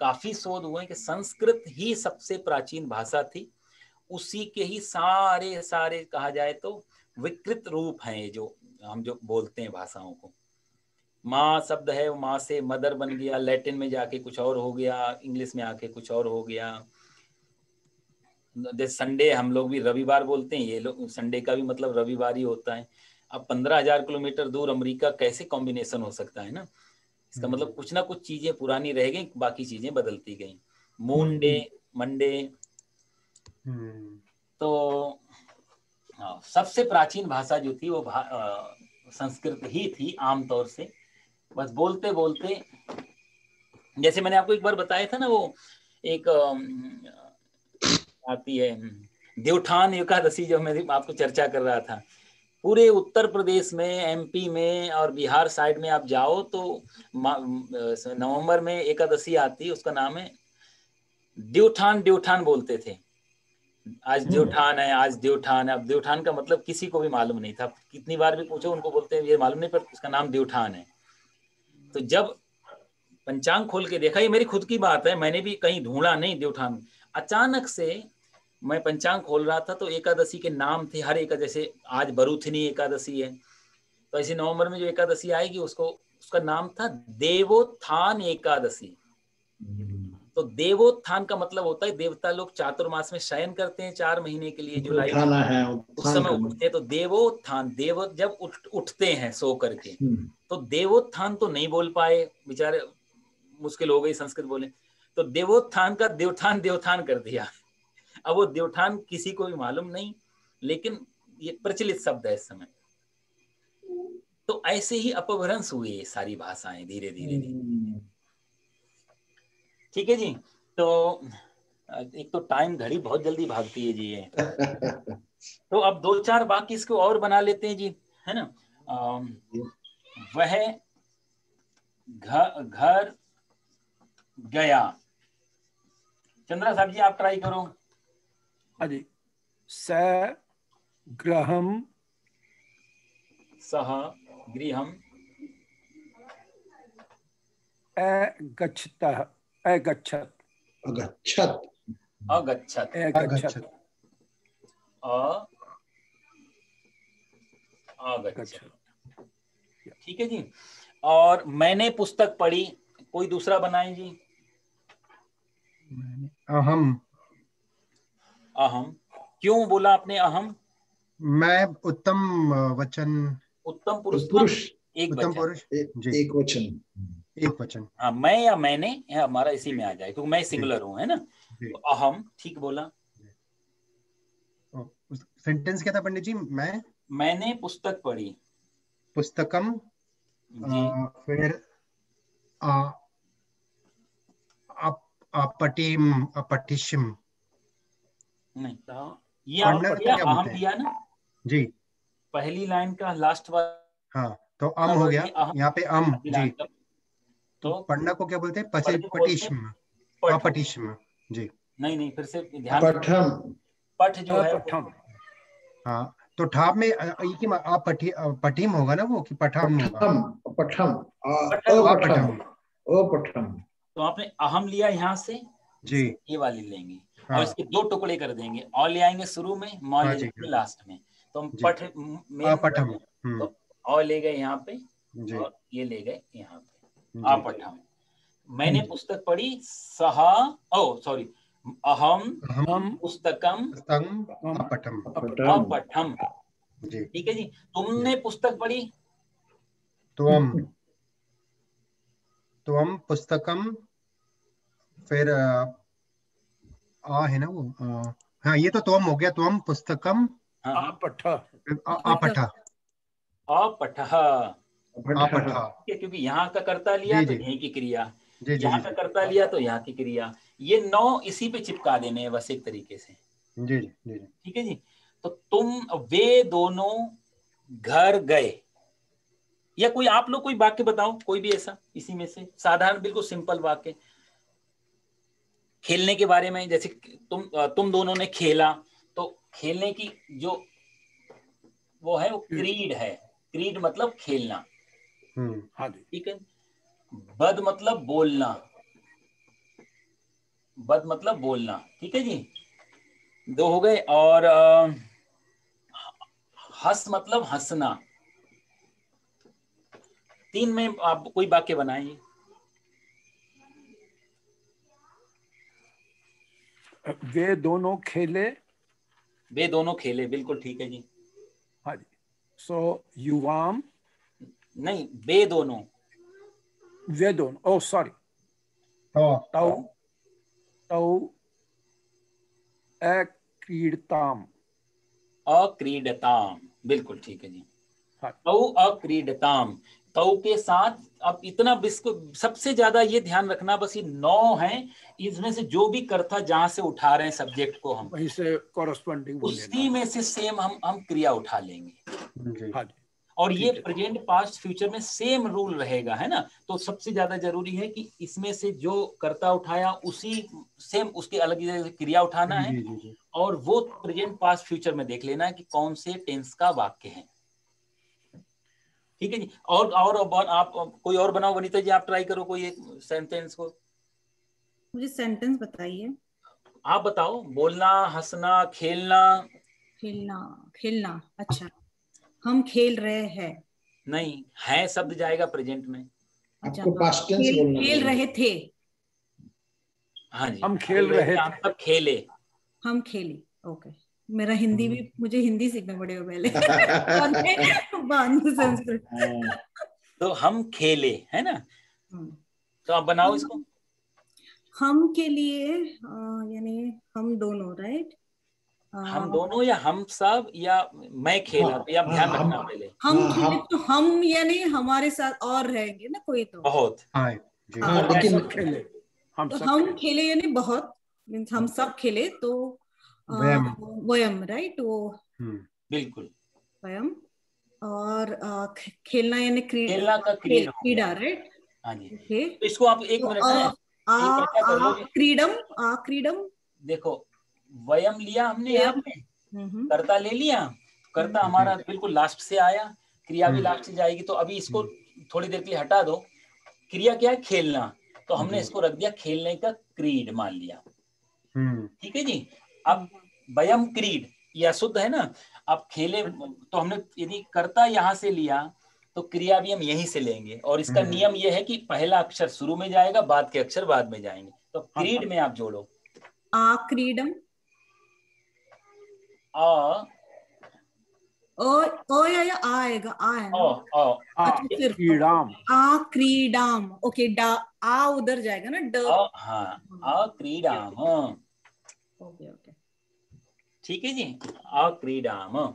काफी शोध हुए कि संस्कृत ही सबसे प्राचीन भाषा थी। उसी के ही सारे कहा जाए तो विकृत रूप हैं, जो हम जो बोलते हैं भाषाओं को। माँ शब्द है, माँ से मदर बन गया, लैटिन में जाके कुछ और हो गया, इंग्लिश में आके कुछ और हो गया। जैसे संडे हम लोग भी रविवार बोलते हैं, ये लोग संडे का भी मतलब रविवार ही होता है। अब 15,000 किलोमीटर दूर अमेरिका, कैसे कॉम्बिनेशन हो सकता है ना। इसका मतलब कुछ ना कुछ चीजें पुरानी रह गई, बाकी चीजें बदलती गई। Moon day, Monday. तो सबसे प्राचीन भाषा जो थी वो संस्कृत ही थी आमतौर से। बस बोलते बोलते, जैसे मैंने आपको एक बार बताया था ना, वो एक आती है देवठान एकादशी, जो मैं आपको चर्चा कर रहा था। पूरे उत्तर प्रदेश में, एमपी में और बिहार साइड में आप जाओ तो नवंबर में एकादशी आती है, उसका नाम है देवठान। देवठान बोलते थे, आज देवठान है, आज देवठान है। अब देवठान का मतलब किसी को भी मालूम नहीं था, कितनी बार भी पूछो उनको बोलते हैं ये मालूम नहीं, पर उसका नाम देवठान है। तो जब पंचांग खोल के देखा, ये मेरी खुद की बात है, मैंने भी कहीं ढूंढा नहीं देवठान, अचानक से मैं पंचांग खोल रहा था तो एकादशी के नाम थे हर एक। जैसे आज बरूथनी एकादशी है, तो ऐसे नवंबर में जो एकादशी आएगी उसको, उसका नाम था देवोत्थान एकादशी। तो देवोत्थान का मतलब होता है देवता लोग चातुर्मास में शयन करते हैं 4 महीने के लिए, जुलाई में उस समय उठते हैं। तो देवोत्थान, देव जब उठते हैं सो करके, तो देवोत्थान तो नहीं बोल पाए बेचारे, मुश्किल हो गई संस्कृत बोले, तो देवोत्थान का देवठान देवठान कर दिया। अब वो देवठान किसी को भी मालूम नहीं, लेकिन ये प्रचलित शब्द है इस समय। तो ऐसे ही अपभ्रंश हुए ये सारी भाषाएं धीरे धीरे। ठीक है जी। तो एक तो टाइम, घड़ी बहुत जल्दी भागती है जी ये। तो अब 2-4 वाक्य इसको और बना लेते हैं जी, है ना। वह घर गया। चंद्रा साहब जी आप ट्राई करो। अजी, स गृहम, सह गृहम, अगच्छतः, अगच्छत, अगच्छत, अगच्छत, अगच्छत, अगच्छत। ठीक है जी। और मैंने पुस्तक पढ़ी, कोई दूसरा बनाए जी। अहम। अहम, क्यों बोला आपने अहम? मैं उत्तम वचन। उत्तम पुरुष था, पुरुष, एक उत्तम वचन। पुरुष जी, एक वचन। एक वचन हाँ, मैं या मैंने हमारा इसी में आ जाए, क्योंकि मैं जी सिंगुलर हूँ, है ना। जी। तो अहम, ठीक बोला। सेंटेंस क्या था पंडित जी? मैंने पुस्तक पढ़ी पुस्तकम, जी। फिर अ, अपटिम, अपटिशिम। नहीं, ये पढ़ना आपने को दिया, क्या अहम बोलते हैं? दिया ना, जी पहली लाइन का लास्ट हाँ, तो अम वाला हो वर्ड गया ही अहम, यहाँ पे, अम पहली जी। लाइन का। तो तो पढ़ना को क्या बोलते हैं? पढ़ने को बोलते हैं पटिश्म, पठ। अपटिश्म जी। नहीं नहीं, फिर से ध्यान रखिए, पठम, पठ जो है वो अपठम। हाँ, तो ठाप में पठिम होगा ना वो, कि पठाम होगा? पठम, पठम, पठ होगा। अपठम, अपठम अपठम। तो आपने अहम लिया यहाँ से, जी। ये वाली लेंगे और हाँ इसके दो टुकड़े कर देंगे, और ले आएंगे शुरू में, मौ हाँ ले जी, जाएंगे हाँ लास्ट में। तो हम जी। पठ मेन अपठम। तो और ले गए यहाँ पे, जी और ये ले गए यहाँ पे, जी। अपठम। मैंने पुस्तक पढ़ी, सहा, ओ सॉरी, अहम हम पुस्तकम पुस्तकम हम अपठम अपठम। अपठम। जी। ठीक है जी। तुमने पुस्तक पढ़ी, त्वम पुस्तकम, फिर है ना वो, हाँ, ये तो त्वम हो गया, त्वम पुस्तकम, हाँ हाँ, अपठ। अपठ, अपठः। अपठः। अपठ। ठीक है, क्योंकि यहाँ का कर्ता लिया जी तो जी यहीं की क्रिया, जी जी यहाँ जी का कर्ता लिया तो यहाँ की क्रिया, ये 9 इसी पे चिपका देने हैं बस एक तरीके से। जी जी जी जी। ठीक है जी। तो तुम, वे दोनों घर गए, या कोई आप लोग कोई वाक्य बताओ, कोई भी ऐसा इसी में से साधारण बिल्कुल सिंपल वाक्य खेलने के बारे में। जैसे तुम दोनों ने खेला, तो खेलने की जो वो है वो क्रीड है, क्रीड मतलब खेलना। हाँ जी। ठीक है। बद मतलब बोलना, बद मतलब बोलना। ठीक है जी, 2 हो गए। और हंस मतलब हंसना। 3 में आप कोई वाक्य बनाएंगे। वे दोनों खेले। वे दोनों खेले, बिल्कुल ठीक है जी। हाँ जी। सो युवाम, नहीं, वे दोनों। वे दोनों, ओ सॉरी, तो तौ तौ अक्रीडताम। अक्रीडताम, बिल्कुल ठीक है जी। हाँ। तौ अक्रीडताम, तौ के साथ। अब इतना सबसे ज्यादा ये ध्यान रखना, बस ये 9 हैं, इसमें से जो भी कर्ता जहां से उठा रहे हैं सब्जेक्ट को, हम वहीं से कॉरस्पॉन्डिंग वो लेना उसी है। में से सेम हम क्रिया उठा लेंगे। जी हाँ जी। और ये ठीक है। प्रेजेंट पास्ट फ्यूचर में सेम रूल रहेगा, है ना। तो सबसे ज्यादा जरूरी है कि इसमें से जो कर्ता उठाया उसी सेम उसके अलग ही क्रिया उठाना जी है, जी जी जी। और वो प्रेजेंट पास्ट फ्यूचर में देख लेना है कि कौन से टेंस का वाक्य है। ठीक है जी। और आप कोई और बनाओ, वनीता जी आप ट्राई करो कोई एक सेंटेंस को। मुझे सेंटेंस बताइए। आप बताओ, बोलना, हंसना, खेलना। खेलना, खेलना, अच्छा। हम खेल रहे हैं। नहीं, है शब्द जाएगा प्रेजेंट में। अच्छा, आपको हाँ, पास्ट टेंस खेल बोलना खेल है। रहे थे। हाँ जी, हम खेल खेल रहे रहे थे, हम थे। सब खेले। हम खेली, ओके। मेरा हिंदी भी, मुझे हिंदी सीखना पड़ेगा पहले बाद में संस्कृत। तो हम खेले, है ना। तो आप बनाओ इसको। हम के लिए यानी हम दोनों, राइट। हम दोनों या हम सब या मैं खेला, तो आप ध्यान हम रखना पहले। हम हाँ खेले हम तो हम यानी हमारे साथ और रहेंगे ना कोई, तो बहुत। हाँ जी। हाँ। हाँ, हम लेकिन सब खेले। हम तो सब हम खेले। खेले यानी बहुत, मीन्स हम सब खेले, तो वयम। वयम, राइट, वो बिल्कुल। वयम। और खेलना यानी खेलना का क्रीड हो गया। क्रीडा, राइट। हाँ जी। ओके। तो इसको आप एक तो मिनट है, एक मिनट क्या कर लो जी। क्रीडम, क्रीडम, देखो, वयम लिया हमने यहाँ वयम। पे, कर्ता ले लिया, कर्ता हमारा बिल्कुल लास्ट से आया, क्रिया भी लास्ट से जाएगी। तो अभी इसको थोड़ी देर के लिए हटा दो। क्रिया क्या है? खेलना। तो हमने इसको रख दिया खेलने का क्रीड मान लिया। ठीक है जी। अब वयम क्रीड, यह शुद्ध है ना। अब खेले, तो हमने यदि कर्ता यहां से लिया तो क्रिया भी हम यहीं से लेंगे, और इसका नियम यह है कि पहला अक्षर शुरू में जाएगा, बाद के अक्षर बाद में जाएंगे। तो क्रीड में आप जोड़ो आक्रीडम, आ ओ या आ आएगा, आ है ना? अच्छा फिर क्रीडाम, आक्रीडाम, ओके, डा आ उधर जाएगा ना, ड। हाँ, आ क्रीडाम, ओके ओके, ठीक है जी, आ क्रीडाम।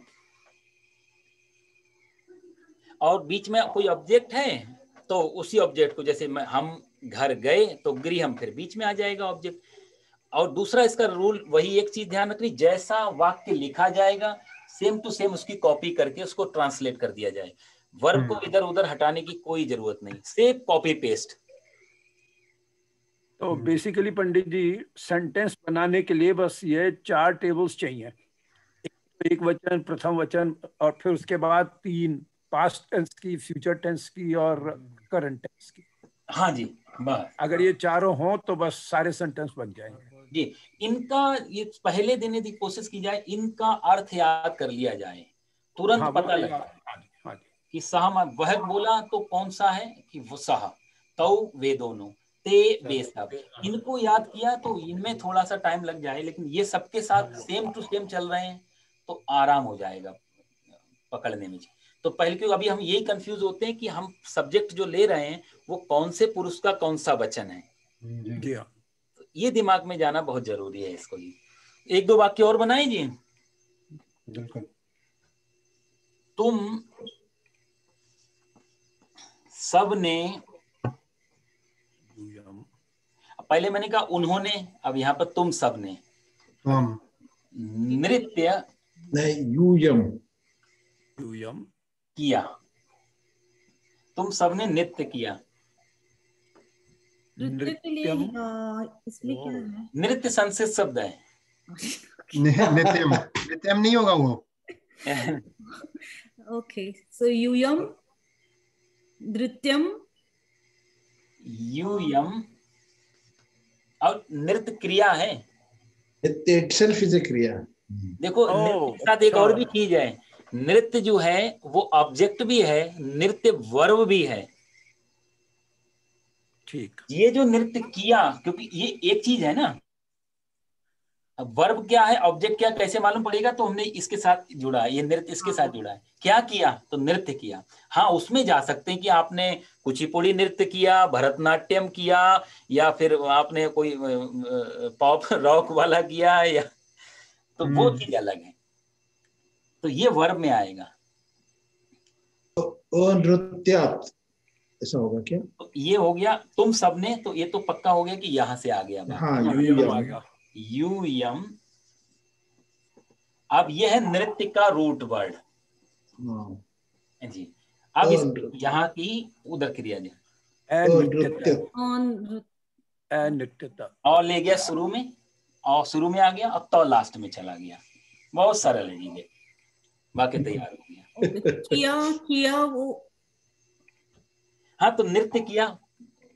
और बीच में कोई ऑब्जेक्ट है तो उसी ऑब्जेक्ट को, जैसे हम घर गए तो गृह हम फिर बीच में आ जाएगा ऑब्जेक्ट। और दूसरा इसका रूल वही एक चीज ध्यान रखनी, जैसा वाक्य लिखा जाएगा सेम टू सेम उसकी कॉपी करके उसको ट्रांसलेट कर दिया जाए। वर्ब को इधर उधर हटाने की कोई जरूरत नहीं, सिर्फ कॉपी पेस्ट। तो बेसिकली पंडित जी सेंटेंस बनाने के लिए बस ये 4 टेबल्स चाहिए, एक वचन, प्रथम वचन, और फिर उसके बाद 3 पास्ट टेंस की, फ्यूचर टेंस की और करंट टेंस की। हाँ जी, बस अगर ये चारों हों तो बस सारे सेंटेंस बन जाएंगे जी। इनका ये पहले दिन यदि कोशिश की जाए, इनका अर्थ याद कर लिया जाए, तुरंत पता लगता है कि सह वह बोला तो कौन सा है कि वो सह, तो वे दोनों, ते वे सब, इनको याद किया तो इनमें थोड़ा सा टाइम लग जाए, लेकिन ये सबके साथ सेम टू सेम चल रहे हैं तो आराम हो जाएगा पकड़ने में। तो पहले क्यों अभी हम यही कंफ्यूज होते हैं कि हम सब्जेक्ट जो ले रहे हैं वो कौन से पुरुष का कौन सा वचन है, जी हाँ। तो ये दिमाग में जाना बहुत जरूरी है इसको जी। एक दो वाक्य और बनाए जी। तुम सब ने, पहले मैंने कहा उन्होंने, अब यहाँ पर तुम सब ने नृत्य नहीं, यूयम किया, तुम सबने नृत्य किया। नृत्य के लिए इसमें क्या है? नृत्य संस्कृत शब्द है। नित्यम, नित्यम नहीं होगा वो। ओके, सो यूयम, नृत्यम, यूयम, और नृत्य क्रिया है। नृत्य इटसेल्फ इज ए क्रिया। देखो नृत्य के साथ एक और भी चीज है, नृत्य जो है वो ऑब्जेक्ट भी है, नृत्य वर्ब भी है। ठीक, ये जो नृत्य किया, क्योंकि ये एक चीज है ना, अब वर्ब क्या है ऑब्जेक्ट क्या, कैसे मालूम पड़ेगा, तो हमने इसके साथ जुड़ा है, ये नृत्य इसके साथ जुड़ा है। क्या किया तो नृत्य किया। हाँ, उसमें जा सकते हैं कि आपने कुचिपुड़ी नृत्य किया, भरतनाट्यम किया, या फिर आपने कोई पॉप रॉक वाला किया, या तो वो चीज अलग है, तो ये वर्ब में आएगा। नृत्यात ऐसा होगा क्या? तो ये हो गया तुम सबने, तो ये तो पक्का हो गया कि यहां से आ गया। हाँ, यूयम आ गया। यूयम, अब यह है नृत्य का रूट वर्ड जी। अब यहाँ की उधर क्रिया जी, नृत्यता, और ले गया शुरू में, और शुरू में आ गया, और तो लास्ट में चला गया। बहुत सरल है जी, बाकी तैयार हो गया। किया वो, हाँ, तो नृत्य किया,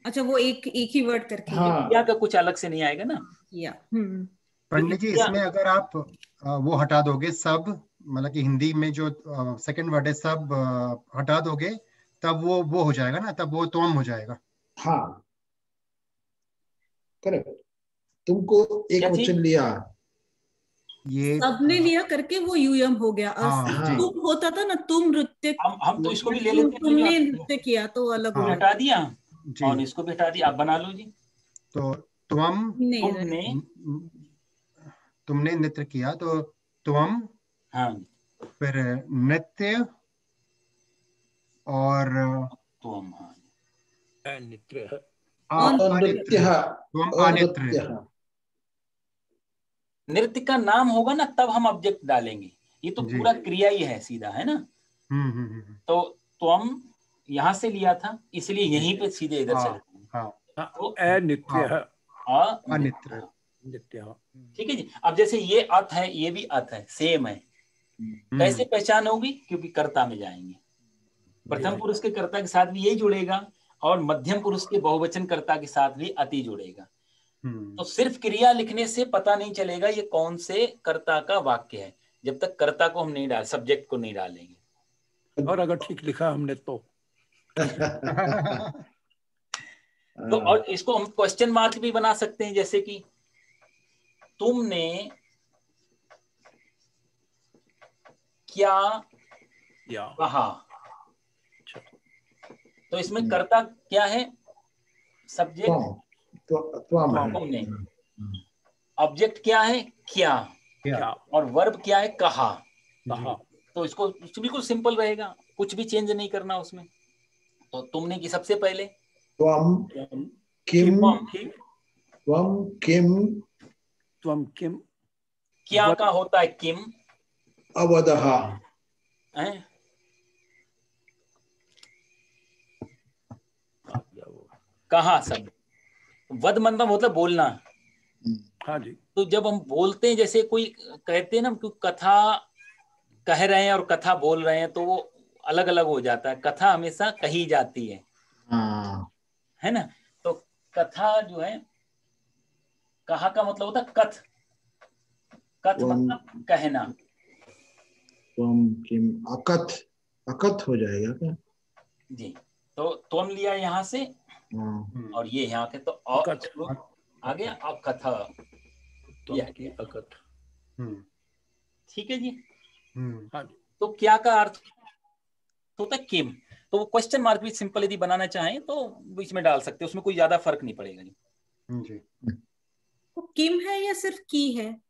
अच्छा वो एक ही वर्ड करके, हाँ। किया का कुछ अलग से नहीं आएगा ना। किया। पंडित जी इसमें अगर आप वो हटा दोगे सब, मतलब कि हिंदी में जो सेकंड वर्ड है सब हटा दोगे, तब वो हो जाएगा ना, तब वो तोम हो जाएगा। हाँ, करेक्ट। तुमको एक वचन लिया, ये सबने लिया करके वो यूयम हो गया। हाँ, तुम होता था ना, तुम नृत्य, हम तो इसको भी ले लेते हैं, तुमने नृत्य किया तो अलग हो हटा दिया जी। और इसको भी हटा दिया, आप बना लो जी। तो तुमने नृत्य किया, तो तुम, हाँ, फिर नृत्य और तुम, हाँ, नृत्य, नृत्य का नाम होगा ना तब हम ऑब्जेक्ट डालेंगे, ये तो पूरा क्रिया ही है सीधा, है ना। तो तुम यहाँ से लिया था इसलिए यहीं पे सीधे इधर चले। तो नित्य, ठीक है जी। अब जैसे ये अत है, ये भी अत है, सेम है। कैसे पहचान होगी, क्योंकि कर्ता में जाएंगे, प्रथम पुरुष के कर्ता के साथ भी यही जुड़ेगा, और मध्यम पुरुष के बहुवचन कर्ता के साथ भी अति जुड़ेगा। तो सिर्फ क्रिया लिखने से पता नहीं चलेगा ये कौन से कर्ता का वाक्य है, जब तक कर्ता को हम नहीं डाल, सब्जेक्ट को नहीं डालेंगे। और अगर ठीक लिखा हमने तो तो और इसको हम क्वेश्चन मार्क भी बना सकते हैं, जैसे कि तुमने क्या कहा। तो इसमें कर्ता क्या है? सब्जेक्ट तुमने। ऑब्जेक्ट क्या है? क्या। और वर्ब क्या है? कहा। तो इसको बिल्कुल सिंपल रहेगा, कुछ भी चेंज नहीं करना उसमें। तो तुमने की सबसे पहले त्वम किम क्या का होता है किम, अवदः है? कहा शब्द, वद मतलब होता है बोलना। हाँ जी। तो जब हम बोलते हैं, जैसे कोई कहते हैं ना कि कथा कह रहे हैं और कथा बोल रहे हैं, तो वो अलग अलग हो जाता है। कथा हमेशा कही जाती है ना। तो कथा जो है, कहा का मतलब होता है कथ। कथ मतलब कहना। अकथ, अकथ हो जाएगा क्या? जी। तो तुम लिया यहाँ से और ये यहाँ के, तो आ गया अकथा। ठीक है जी। तो क्या का अर्थ होता है किम। तो वो क्वेश्चन मार्क भी सिंपल यदि बनाना चाहें तो बीच में डाल सकते हैं, उसमें कोई ज्यादा फर्क नहीं पड़ेगा जी। तो किम है या सिर्फ की है?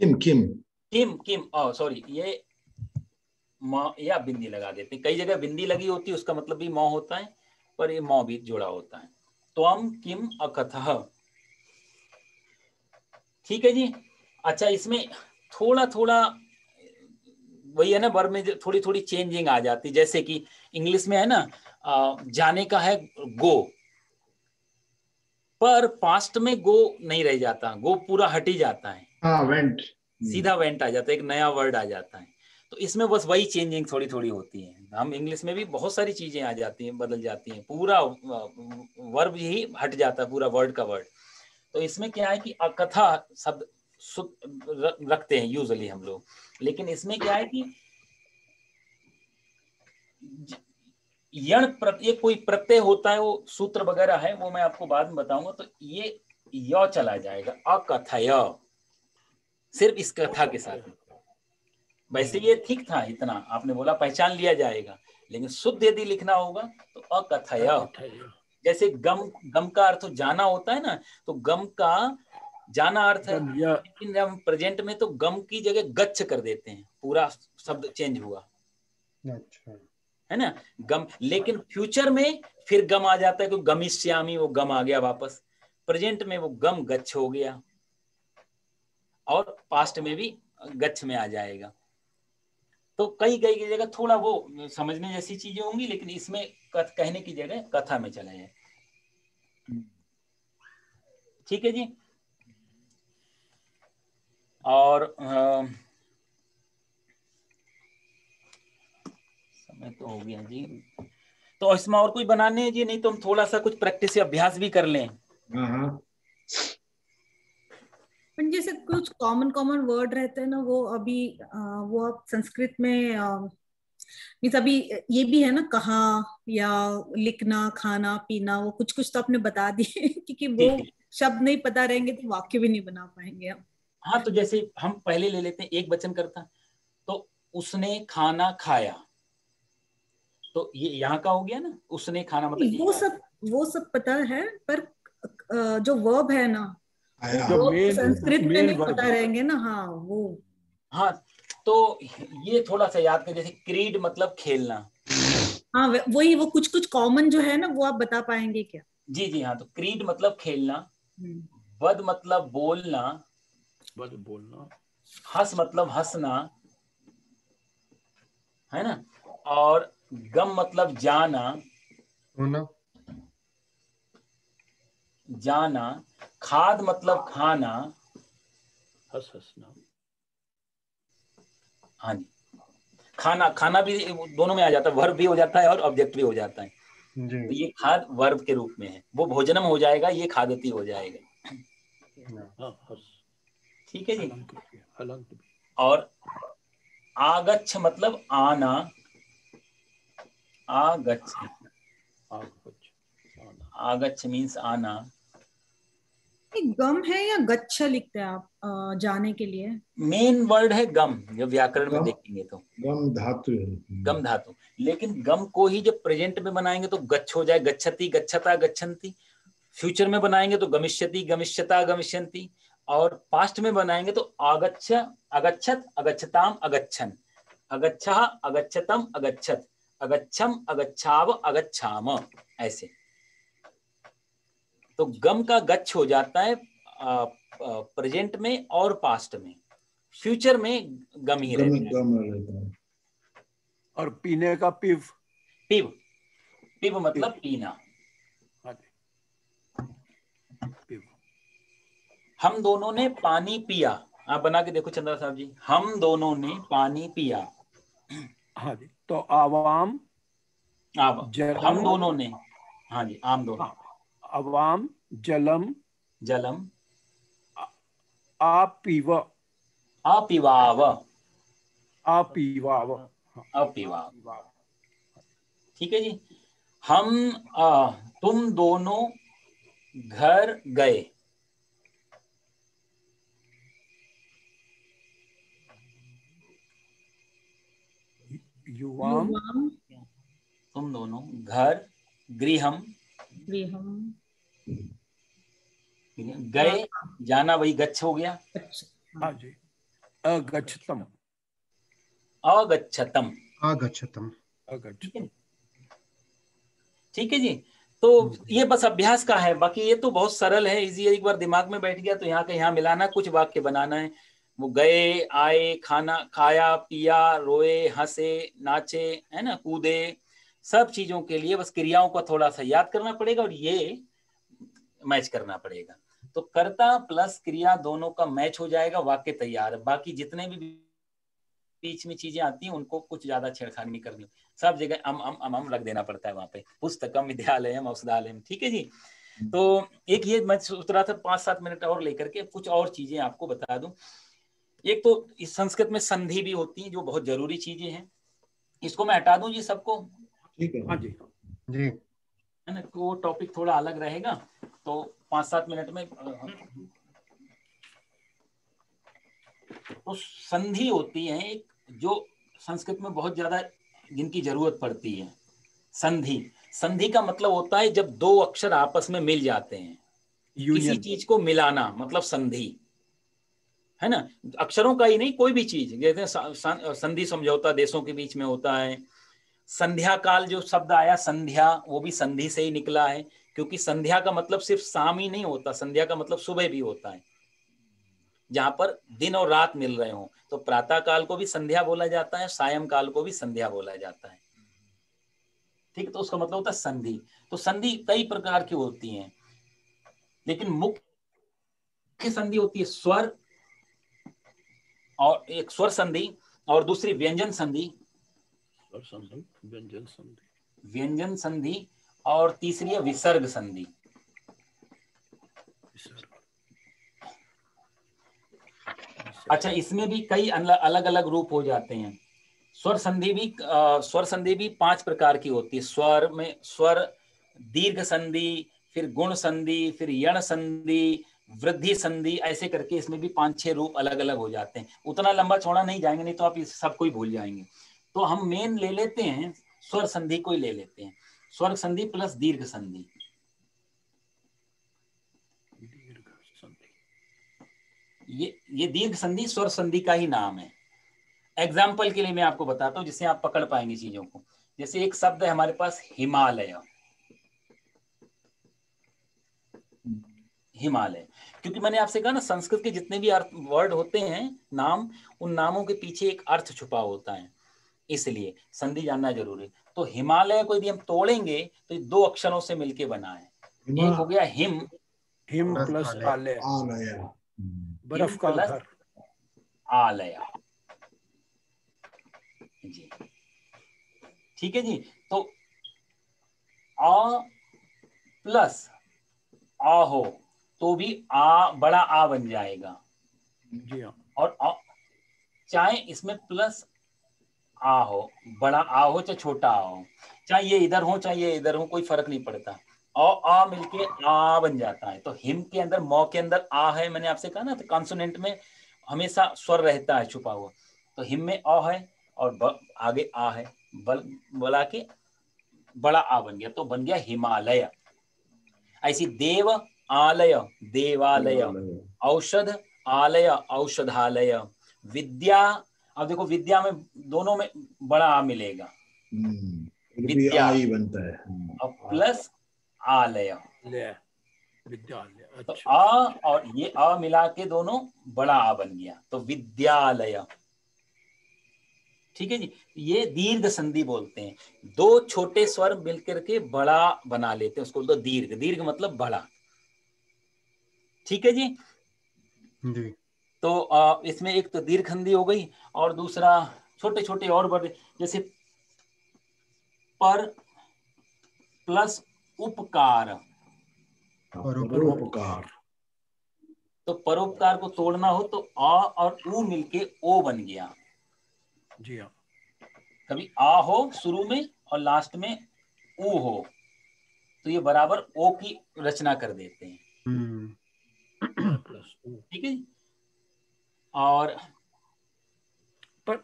किम किम किम किम सॉरी, ये माँ या बिंदी लगा देते हैं। कई जगह बिंदी लगी होती है, उसका मतलब भी मौ होता है, पर ये मौ भी जुड़ा होता है। तो हम किम अकथः। ठीक है जी। अच्छा, इसमें थोड़ा थोड़ा वही है ना, वर्ब में थोड़ी थोड़ी चेंजिंग आ जाती, जैसे कि इंग्लिश में है ना, जाने का है गो, पर पास्ट में गो नहीं रह जाता, गो पूरा हट ही जाता है। वेंट, सीधा वेंट आ जाता है, एक नया वर्ड आ जाता है। तो इसमें बस वही चेंजिंग थोड़ी थोड़ी होती है। हम इंग्लिश में भी बहुत सारी चीजें आ जाती हैं, बदल जाती हैं, पूरा वर्ब ही हट जाता है, पूरा वर्ड का वर्ड। तो इसमें क्या है कि अकथा शब्द रखते हैं यूजुअली हम लोग, लेकिन इसमें क्या है कि यण प्रत्यय कोई प्रत्यय होता है, वो सूत्र वगैरह है, वो मैं आपको बाद में बताऊंगा। तो ये य चला जाएगा, अकथय, सिर्फ इस कथा के साथ। वैसे ये ठीक था, इतना आपने बोला पहचान लिया जाएगा, लेकिन शुद्ध यदि लिखना होगा तो अकथय। जैसे गम, गम का अर्थ जाना होता है ना, तो गम का जाना अर्थ है, लेकिन जब प्रेजेंट में तो गम की जगह गच्छ कर देते हैं, पूरा शब्द चेंज हुआ। अच्छा, है ना, गम। लेकिन फ्यूचर में फिर गम आ जाता है, क्योंकि गमिष्यामि, वो गम आ गया वापस। प्रेजेंट में वो गम गच्छ हो गया, और पास्ट में भी गच्छ में आ जाएगा। तो कई कई की जगह थोड़ा वो समझने जैसी चीजें होंगी, लेकिन इसमें कहने की जगह कथा में चला जाए। ठीक है जी। और समय तो हो गया जी। तो इसमें और कोई बनाने हैं जी? नहीं तो हम थोड़ा सा कुछ प्रैक्टिस या अभ्यास भी कर लें। पर जैसे कुछ कॉमन कॉमन वर्ड रहते हैं ना, वो अभी वो आप संस्कृत में मीन्स अभी ये भी है ना, कहा या लिखना, खाना पीना, वो कुछ कुछ तो आपने बता दिए क्योंकि वो शब्द नहीं पता रहेंगे तो वाक्य भी नहीं बना पाएंगे हम। हाँ, तो जैसे हम पहले ले लेते हैं एक वचन करता, तो उसने खाना खाया, तो ये यहाँ का हो गया ना, उसने खाना मतलब वो सब पता है, पर जो वर्ब है ना, जो संस्कृत में मेन नहीं पता रहेंगे ना। हाँ वो, हाँ, तो ये थोड़ा सा याद कर, जैसे क्रीड मतलब खेलना। हाँ वही, वो कुछ कुछ कॉमन जो है ना, वो आप बता पाएंगे क्या? जी जी हाँ, तो क्रीड मतलब खेलना, वद मतलब बोलना, हंस मतलब हंसना, है ना, और गम मतलब जाना, जाना, खाद मतलब खाना, हंसना। हाँ जी, खाना, खाना भी दोनों में आ जाता है, वर्ब भी हो जाता है और ऑब्जेक्ट भी हो जाता है। तो ये खाद वर्ब के रूप में है, वो भोजनम हो जाएगा, ये खादती हो जाएगा। ठीक है जी। और आगच्छ मतलब आना, आगच्छ, आगच्छ मीन्स आना। गम है या गच्छ लिखते हैं आप जाने के लिए? मेन वर्ड है गम, जब व्याकरण में गम। देखेंगे तो गम धातु है। गम धातु। लेकिन गम को ही जब प्रेजेंट में बनाएंगे तो गच्छ हो जाए, गच्छति गच्छता गच्छन्ति। फ्यूचर में बनाएंगे तो गमिष्यति गमिष्यता गमिष्यन्ति। और पास्ट में बनाएंगे तो आगच्छ अगच्छत अगच्छताम अगच्छन, अगच्छः अगच्छतम अगच्छत, अगच्छम अगच्छाव अगच्छाम, ऐसे। तो गम का गच्छ हो जाता है प्रेजेंट में और पास्ट में। फ्यूचर में गम ही रहता है। और पीने का पिव। पिव, पिव मतलब पीना। पिव। हम दोनों ने पानी पिया। आप बना के देखो चंद्रा साहब जी, हम दोनों ने पानी पिया। हाँ जी, तो आवाम हम दोनों ने, हाँ जी, आम दोनों। अवाम जलम जलम आपीव अपिवाव आपीवाव अपिवाव। ठीक है जी। हम तुम दोनों घर गए। युवाम तुम दोनों घर, गृहम गए, जाना वही गच्छ हो गया। हाँ जी, अगच्छतम अगच्छतम अगच्छतम। ठीक है जी। तो ये बस अभ्यास का है, बाकी ये तो बहुत सरल है, इजी है। एक बार दिमाग में बैठ गया तो यहाँ का यहाँ मिलाना, कुछ वाक्य बनाना है। वो गए, आए, खाना खाया, पिया, रोए, हंसे, नाचे, है ना, कूदे, सब चीजों के लिए बस क्रियाओं को थोड़ा सा याद करना पड़ेगा और ये मैच करना पड़ेगा। तो कर्ता प्लस क्रिया दोनों का मैच हो जाएगा, वाक्य तैयार है। बाकी जितने भी बीच में चीजें आती हैं उनको कुछ ज्यादा छेड़खानी नहीं करनी, सब जगह अम रख देना पड़ता है वहां पे। पुस्तकम विद्यालयम औषधालयम। ठीक है जी। तो एक ये मैं सोच रहा था 5-7 मिनट और लेकर के कुछ और चीजें आपको बता दूं। एक तो इस संस्कृत में संधि भी होती है जो बहुत जरूरी चीजें हैं। इसको मैं हटा दूं जी सबको? ठीक है। हाँ जी जी, है ना, वो टॉपिक थोड़ा अलग रहेगा तो 5-7 मिनट में। तो संधि होती है एक, जो संस्कृत में बहुत ज्यादा जिनकी जरूरत पड़ती है। संधि, संधि का मतलब होता है जब दो अक्षर आपस में मिल जाते हैं, किसी चीज को मिलाना, मतलब संधि, है ना। अक्षरों का ही नहीं, कोई भी चीज, जैसे संधि समझौता देशों के बीच में होता है। संध्या काल जो शब्द आया संध्या, वो भी संधि से ही निकला है, क्योंकि संध्या का मतलब सिर्फ शाम ही नहीं होता, संध्या का मतलब सुबह भी होता है, जहां पर दिन और रात मिल रहे हो। तो प्रातः काल को भी संध्या बोला जाता है, सायं काल को भी संध्या बोला जाता है। ठीक है, तो उसका मतलब होता है संधि। तो संधि कई प्रकार की होती हैं, लेकिन मुख्य संधि होती है स्वर, और एक स्वर संधि, और दूसरी व्यंजन संधि, व्यंजन संधि, और तीसरी है विसर्ग संधि। अच्छा, इसमें भी कई अलग अलग रूप हो जाते हैं। स्वर संधि भी 5 प्रकार की होती है। स्वर में स्वर दीर्घ संधि, फिर गुण संधि, फिर यण संधि, वृद्धि संधि, ऐसे करके इसमें भी 5-6 रूप अलग अलग हो जाते हैं। उतना लंबा चौड़ा नहीं जाएंगे, नहीं तो आप इस सबको ही भूल जाएंगे। तो हम मेन ले लेते हैं, स्वर संधि को ही ले लेते हैं। स्वर संधि प्लस दीर्घ संधि। ये दीर्घ संधि स्वर संधि का ही नाम है। एग्जाम्पल के लिए मैं आपको बताता हूं, जिससे आप पकड़ पाएंगे चीजों को। जैसे एक शब्द है हमारे पास हिमालय, हिमालय, क्योंकि मैंने आपसे कहा ना, संस्कृत के जितने भी अर्थ वर्ड होते हैं, नाम, उन नामों के पीछे एक अर्थ छुपा होता है, इसलिए संधि जानना जरूरी। तो हिमालय को यदि हम तोड़ेंगे तो 2 अक्षरों से मिलके बना है। एक हो गया हिम, हिम प्लस आलय, बर्फ का घर, आलय जी। ठीक है जी। तो आ प्लस आ हो तो भी आ, बड़ा आ बन जाएगा जी हाँ। और चाहे इसमें प्लस आ हो, बड़ा आ हो चाहे छोटा आ हो, चाहे ये इधर हो चाहे ये इधर हो, कोई फर्क नहीं पड़ता। आ मिलके आ बन जाता है। तो हिम के अंदर, मौ के अंदर आ है, मैंने आपसे कहा ना, तो कॉन्सोनेंट में हमेशा स्वर रहता है छुपा हुआ। तो हिम में आ है और आगे आ है, बोला के बड़ा आ बन गया, तो बन गया हिमालय। ऐसी देव आलय, देवालय, औषध आलय, औषधालय, विद्या, अब देखो विद्या में दोनों में बड़ा आ मिलेगा, विद्या बनता है, और प्लस आलय, विद्यालय। तो अच्छा। आ और ये आ मिला के दोनों बड़ा आ बन गया, तो विद्यालय। ठीक है जी। ये दीर्घ संधि बोलते हैं, दो छोटे स्वर मिलकर के बड़ा बना लेते हैं, उसको बोलते हैं दीर्घ। दीर्घ मतलब बड़ा। ठीक है जी। जी। तो इसमें एक तो दीर्घ संधि हो गई, और दूसरा छोटे छोटे और बड़े, जैसे पर प्लस उपकार, परोपकार। तो परोपकार को तोड़ना हो तो आ और ऊ मिलके ओ बन गया। जी हाँ। कभी आ हो शुरू में और लास्ट में ऊ हो, तो ये बराबर ओ की रचना कर देते हैं। ठीक है। और पर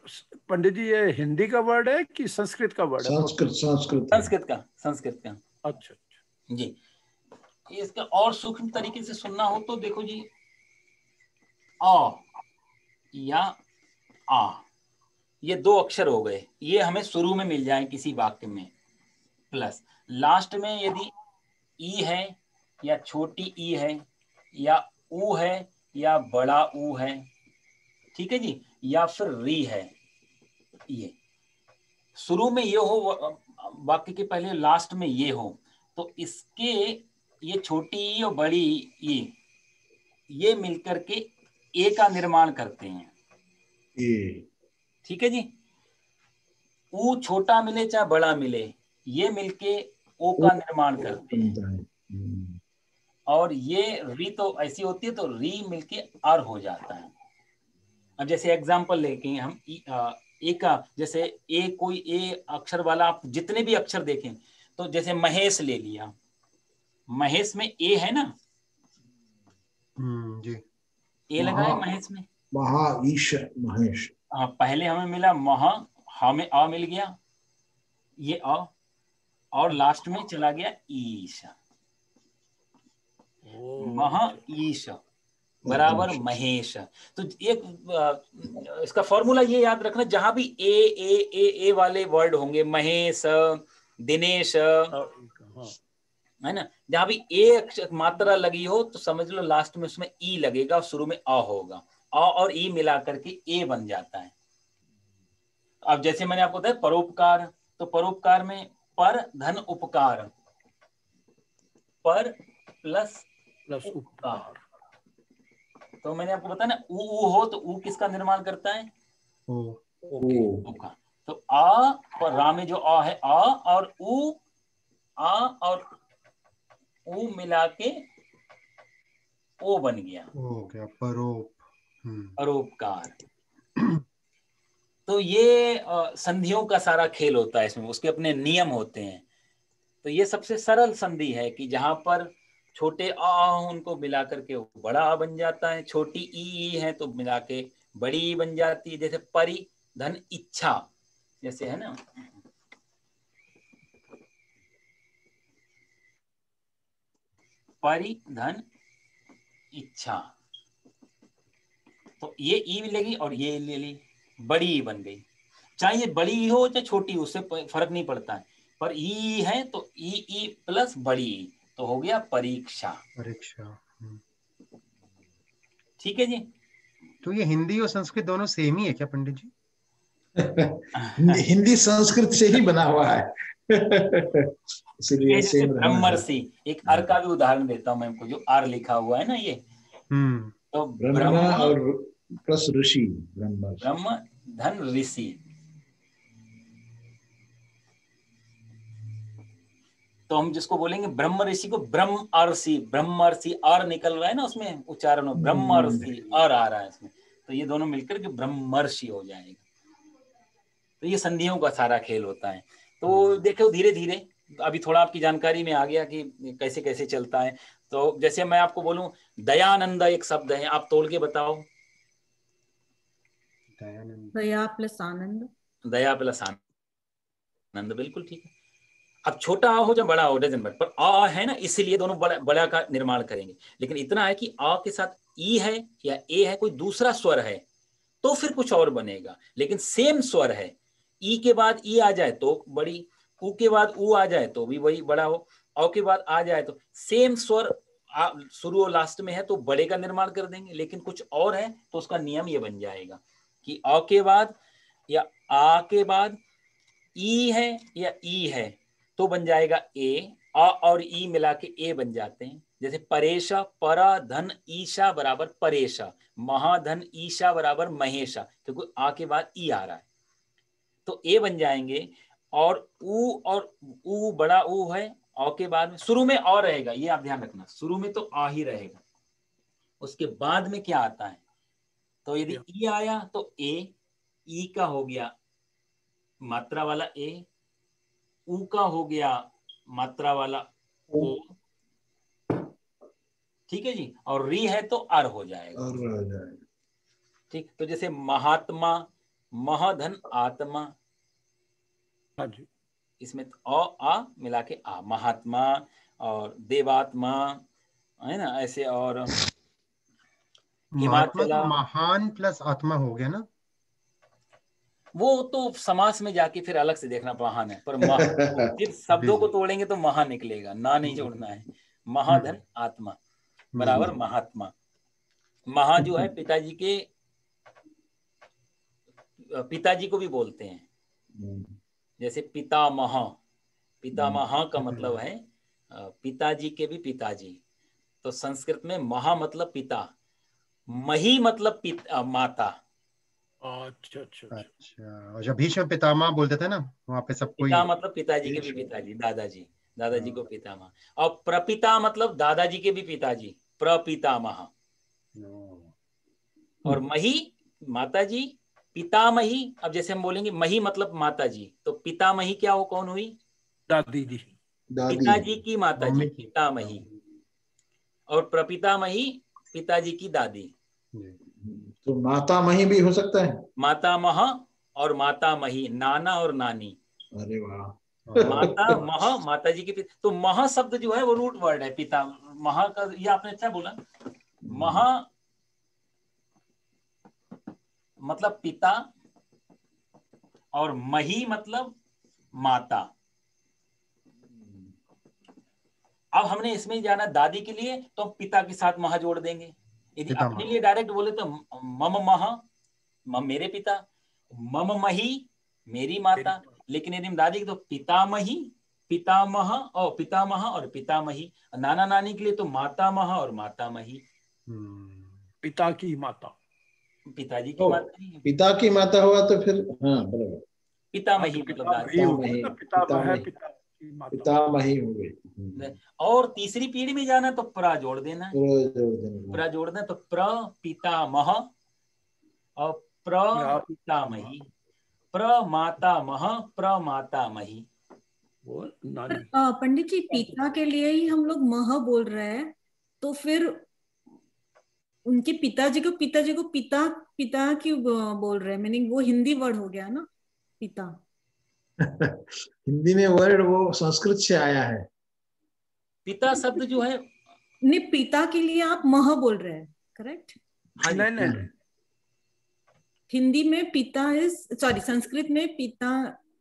पंडित जी, ये हिंदी का वर्ड है कि संस्कृत का वर्ड है? संस्कृत का, संस्कृत का। अच्छा जी। इसका और सूक्ष्म तरीके से सुनना हो तो देखो जी, आ या आ, ये दो अक्षर हो गए, ये हमें शुरू में मिल जाए किसी वाक्य में, प्लस लास्ट में यदि ई है या छोटी ई है या ऊ है या बड़ा ऊ है, ठीक है जी, या फिर री है, ये शुरू में ये हो वाक्य के पहले, लास्ट में ये हो, तो इसके ये छोटी ई और बड़ी ई ये मिलकर के ए का निर्माण करते हैं। ठीक है जी। ऊ छोटा मिले चाहे बड़ा मिले, ये मिलके ओ का निर्माण करते हैं। और ये री तो ऐसी होती है, तो री मिलके अर हो जाता है। अब जैसे एग्जांपल लेके हम ए का, जैसे ए कोई ए अक्षर वाला, आप जितने भी अक्षर देखें, तो जैसे महेश ले लिया, महेश में ए है ना, जी। ए लगा है महेश में, महा ईश महेश। पहले हमें मिला महा, हमें आ मिल गया, ये अ, और लास्ट में चला गया ईश, महा ईश बराबर महेश। तो एक इसका फॉर्मूला ये याद रखना, जहां भी ए वाले वर्ड होंगे, महेश, दिनेश, है ना, जहां भी ए मात्रा लगी हो तो समझ लो लास्ट में उसमें ई लगेगा और शुरू में अ होगा, अ और ई मिला करके ए बन जाता है। अब जैसे मैंने आपको बताया परोपकार, तो परोपकार में पर धन उपकार, पर प्लस उपकार, तो मैंने आपको बताया ना, ऊ हो तो ऊ किसका निर्माण करता है, ओ का। तो आ और रा में जो आ है, आ और ऊ, आ और ऊ मिला के ओ बन गया, परोपकार। तो ये संधियों का सारा खेल होता है इसमें, उसके अपने नियम होते हैं। तो ये सबसे सरल संधि है कि जहां पर छोटे आ उनको मिला करके बड़ा आ बन जाता है, छोटी ई है तो मिला के बड़ी ई बन जाती है। जैसे परि धन इच्छा, जैसे है ना, परि धन इच्छा, तो ये ई मिलेगी और ये ले ली, बड़ी ई बन गई। चाहे ये बड़ी हो चाहे छोटी, उससे फर्क नहीं पड़ता है, पर ई है तो ई प्लस बड़ी ई, तो हो गया परीक्षा। ठीक है जी। तो ये हिंदी और संस्कृत दोनों सेम ही है क्या पंडित जी? हिंदी संस्कृत से ही बना हुआ है। इसलिए जैसे ब्रह्मर्षि, एक अर् का भी उदाहरण देता हूं मैं आपको, जो आर लिखा हुआ है ना ये, तो ब्रह्म और प्लस ऋषि, ब्रह्म धन ऋषि, तो हम जिसको बोलेंगे ब्रह्म ऋषि को ब्रह्मर्षि, ब्रह्मर्षि आर निकल रहा है ना उसमें उच्चारण, ब्रह्मर्षि आर आ रहा है इसमें, तो ये दोनों मिलकर के ब्रह्मर्षि हो जाएगा। तो ये संधियों का सारा खेल होता है। तो देखो धीरे धीरे अभी थोड़ा आपकी जानकारी में आ गया कि कैसे कैसे चलता है। तो जैसे मैं आपको बोलूं दयानंद एक शब्द है, आप तोड़ के बताओ। दया प्लस आनंद। दया प्लस आनंद, बिल्कुल ठीक है। अब छोटा आ हो या बड़ा हो डजंट मैटर, पर आ है ना, इसीलिए दोनों बड़ा बड़ा का निर्माण करेंगे। लेकिन इतना है कि आ के साथ ई है या ए है, कोई दूसरा स्वर है तो फिर कुछ और बनेगा। लेकिन सेम स्वर है, ई के बाद ई आ जाए तो बड़ी, ऊ के बाद ऊ आ जाए तो भी वही बड़ा हो, औ के बाद आ जाए तो सेम स्वर शुरू और लास्ट में है तो बड़े का निर्माण कर देंगे। लेकिन कुछ और है तो उसका नियम ये बन जाएगा कि औ के बाद या आ के बाद ई है या ई है तो बन जाएगा ए, आ और ई मिला के ए बन जाते हैं। जैसे परेशा, परा धन ईशा बराबर परेशा, महाधन ईशा बराबर महेशा, क्योंकि आ के बाद ई आ रहा है तो ए बन जाएंगे। और ऊ बड़ा ऊ है, औ के बाद में शुरू में और रहेगा, ये आप ध्यान रखना, शुरू में तो आ ही रहेगा, उसके बाद में क्या आता है, तो यदि ई आया तो ए, ई का हो गया मात्रा वाला ए, ऊ का हो गया मात्रा वाला ओ, ठीक है जी, और री है तो अर हो जाएगा। ठीक, तो जैसे महात्मा, महाधन आत्मा, इसमें तो आ मिला के आ, महात्मा, और देवात्मा है ना ऐसे, और महात्मा हिमाचला, तो महान प्लस आत्मा हो गया ना, वो तो समास में जाके फिर अलग से देखना महान है, पर सिर्फ शब्दों को तोड़ेंगे तो महा निकलेगा, ना नहीं जोड़ना है। महाधन आत्मा बराबर महात्मा। महा जो है पिताजी को भी बोलते हैं, जैसे पितामह, पितामह का मतलब है पिताजी के भी पिताजी। तो संस्कृत में महा मतलब पिता, मही मतलब माता। अच्छा अच्छा अच्छा। और जब भीष्म पितामह बोलते थे ना, वहाँ पे सब कोई पिता मतलब पिताजी के भी पिताजी, दादाजी, दादाजी को पितामह। और प्रपिता मतलब दादाजी के भी पिताजी, प्रपितामह। और मही माताजी, पितामही, अब जैसे हम बोलेंगे मही मतलब माताजी, तो पितामही क्या हो, कौन हुई, दादी जी, पिताजी की माताजी पितामही, और प्रपितामही पिताजी की दादी। तो माता मही भी हो सकता है, माता मह और माता मही, नाना और नानी। अरे वाह, माता मह माता जी की, तो मह शब्द जो है वो रूट वर्ड है पिता, मह का, ये आपने अच्छा बोला, मह मतलब पिता और मही मतलब माता। अब हमने इसमें जाना दादी के लिए तो हम पिता के साथ महा जोड़ देंगे। यदि अपने लिए डायरेक्ट बोले तो मम महा मेरे पिता, मम मही मेरी माता। लेकिन यदि हम दादी की तो पितामही, पितामह और पितामह और पितामही। नाना नानी के लिए तो मातामह और मातामही। पिता की माता, पिताजी की माता ही है। पिता की माता हुआ तो फिर हाँ बराबर, पितामही मतलब दादी। पितामही हो गई। और तीसरी पीढ़ी में जाना तो प्रा जोड़ देना, प्रा जोड़ देना, तो प्र पितामह और प्र पितामही, प्र मातामह प्र मातामही। पंडित जी पिता के लिए ही हम लोग मह बोल रहे हैं, तो फिर उनके पिताजी को पिता पिता क्यों बोल रहे हैं, मीनिंग वो हिंदी वर्ड हो गया ना पिता। हिंदी में वर्ड वो संस्कृत से आया है, पिता शब्द जो है, नहीं पिता के लिए आप मह बोल रहे हैं, करेक्ट? हाँ जी, नहीं हिंदी में पिता इज, सॉरी संस्कृत में पिता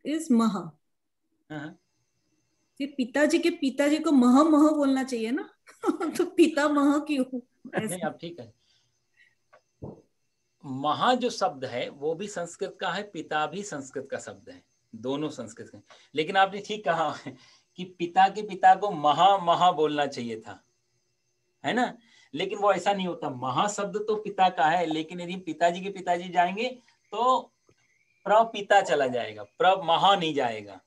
इज मह। पिताजी के पिताजी को मह मह बोलना चाहिए ना तो पिता मह क्यों? नहीं अब ठीक है। महा जो शब्द है वो भी संस्कृत का है, पिता भी संस्कृत का शब्द है, दोनों संस्कृत के। लेकिन आपने ठीक कहा कि पिता के पिता को महा महा बोलना चाहिए था, है ना, लेकिन वो ऐसा नहीं होता। महा शब्द तो पिता का है, लेकिन यदि पिताजी के पिताजी जाएंगे तो प्रपिता चला जाएगा, प्र महा नहीं जाएगा,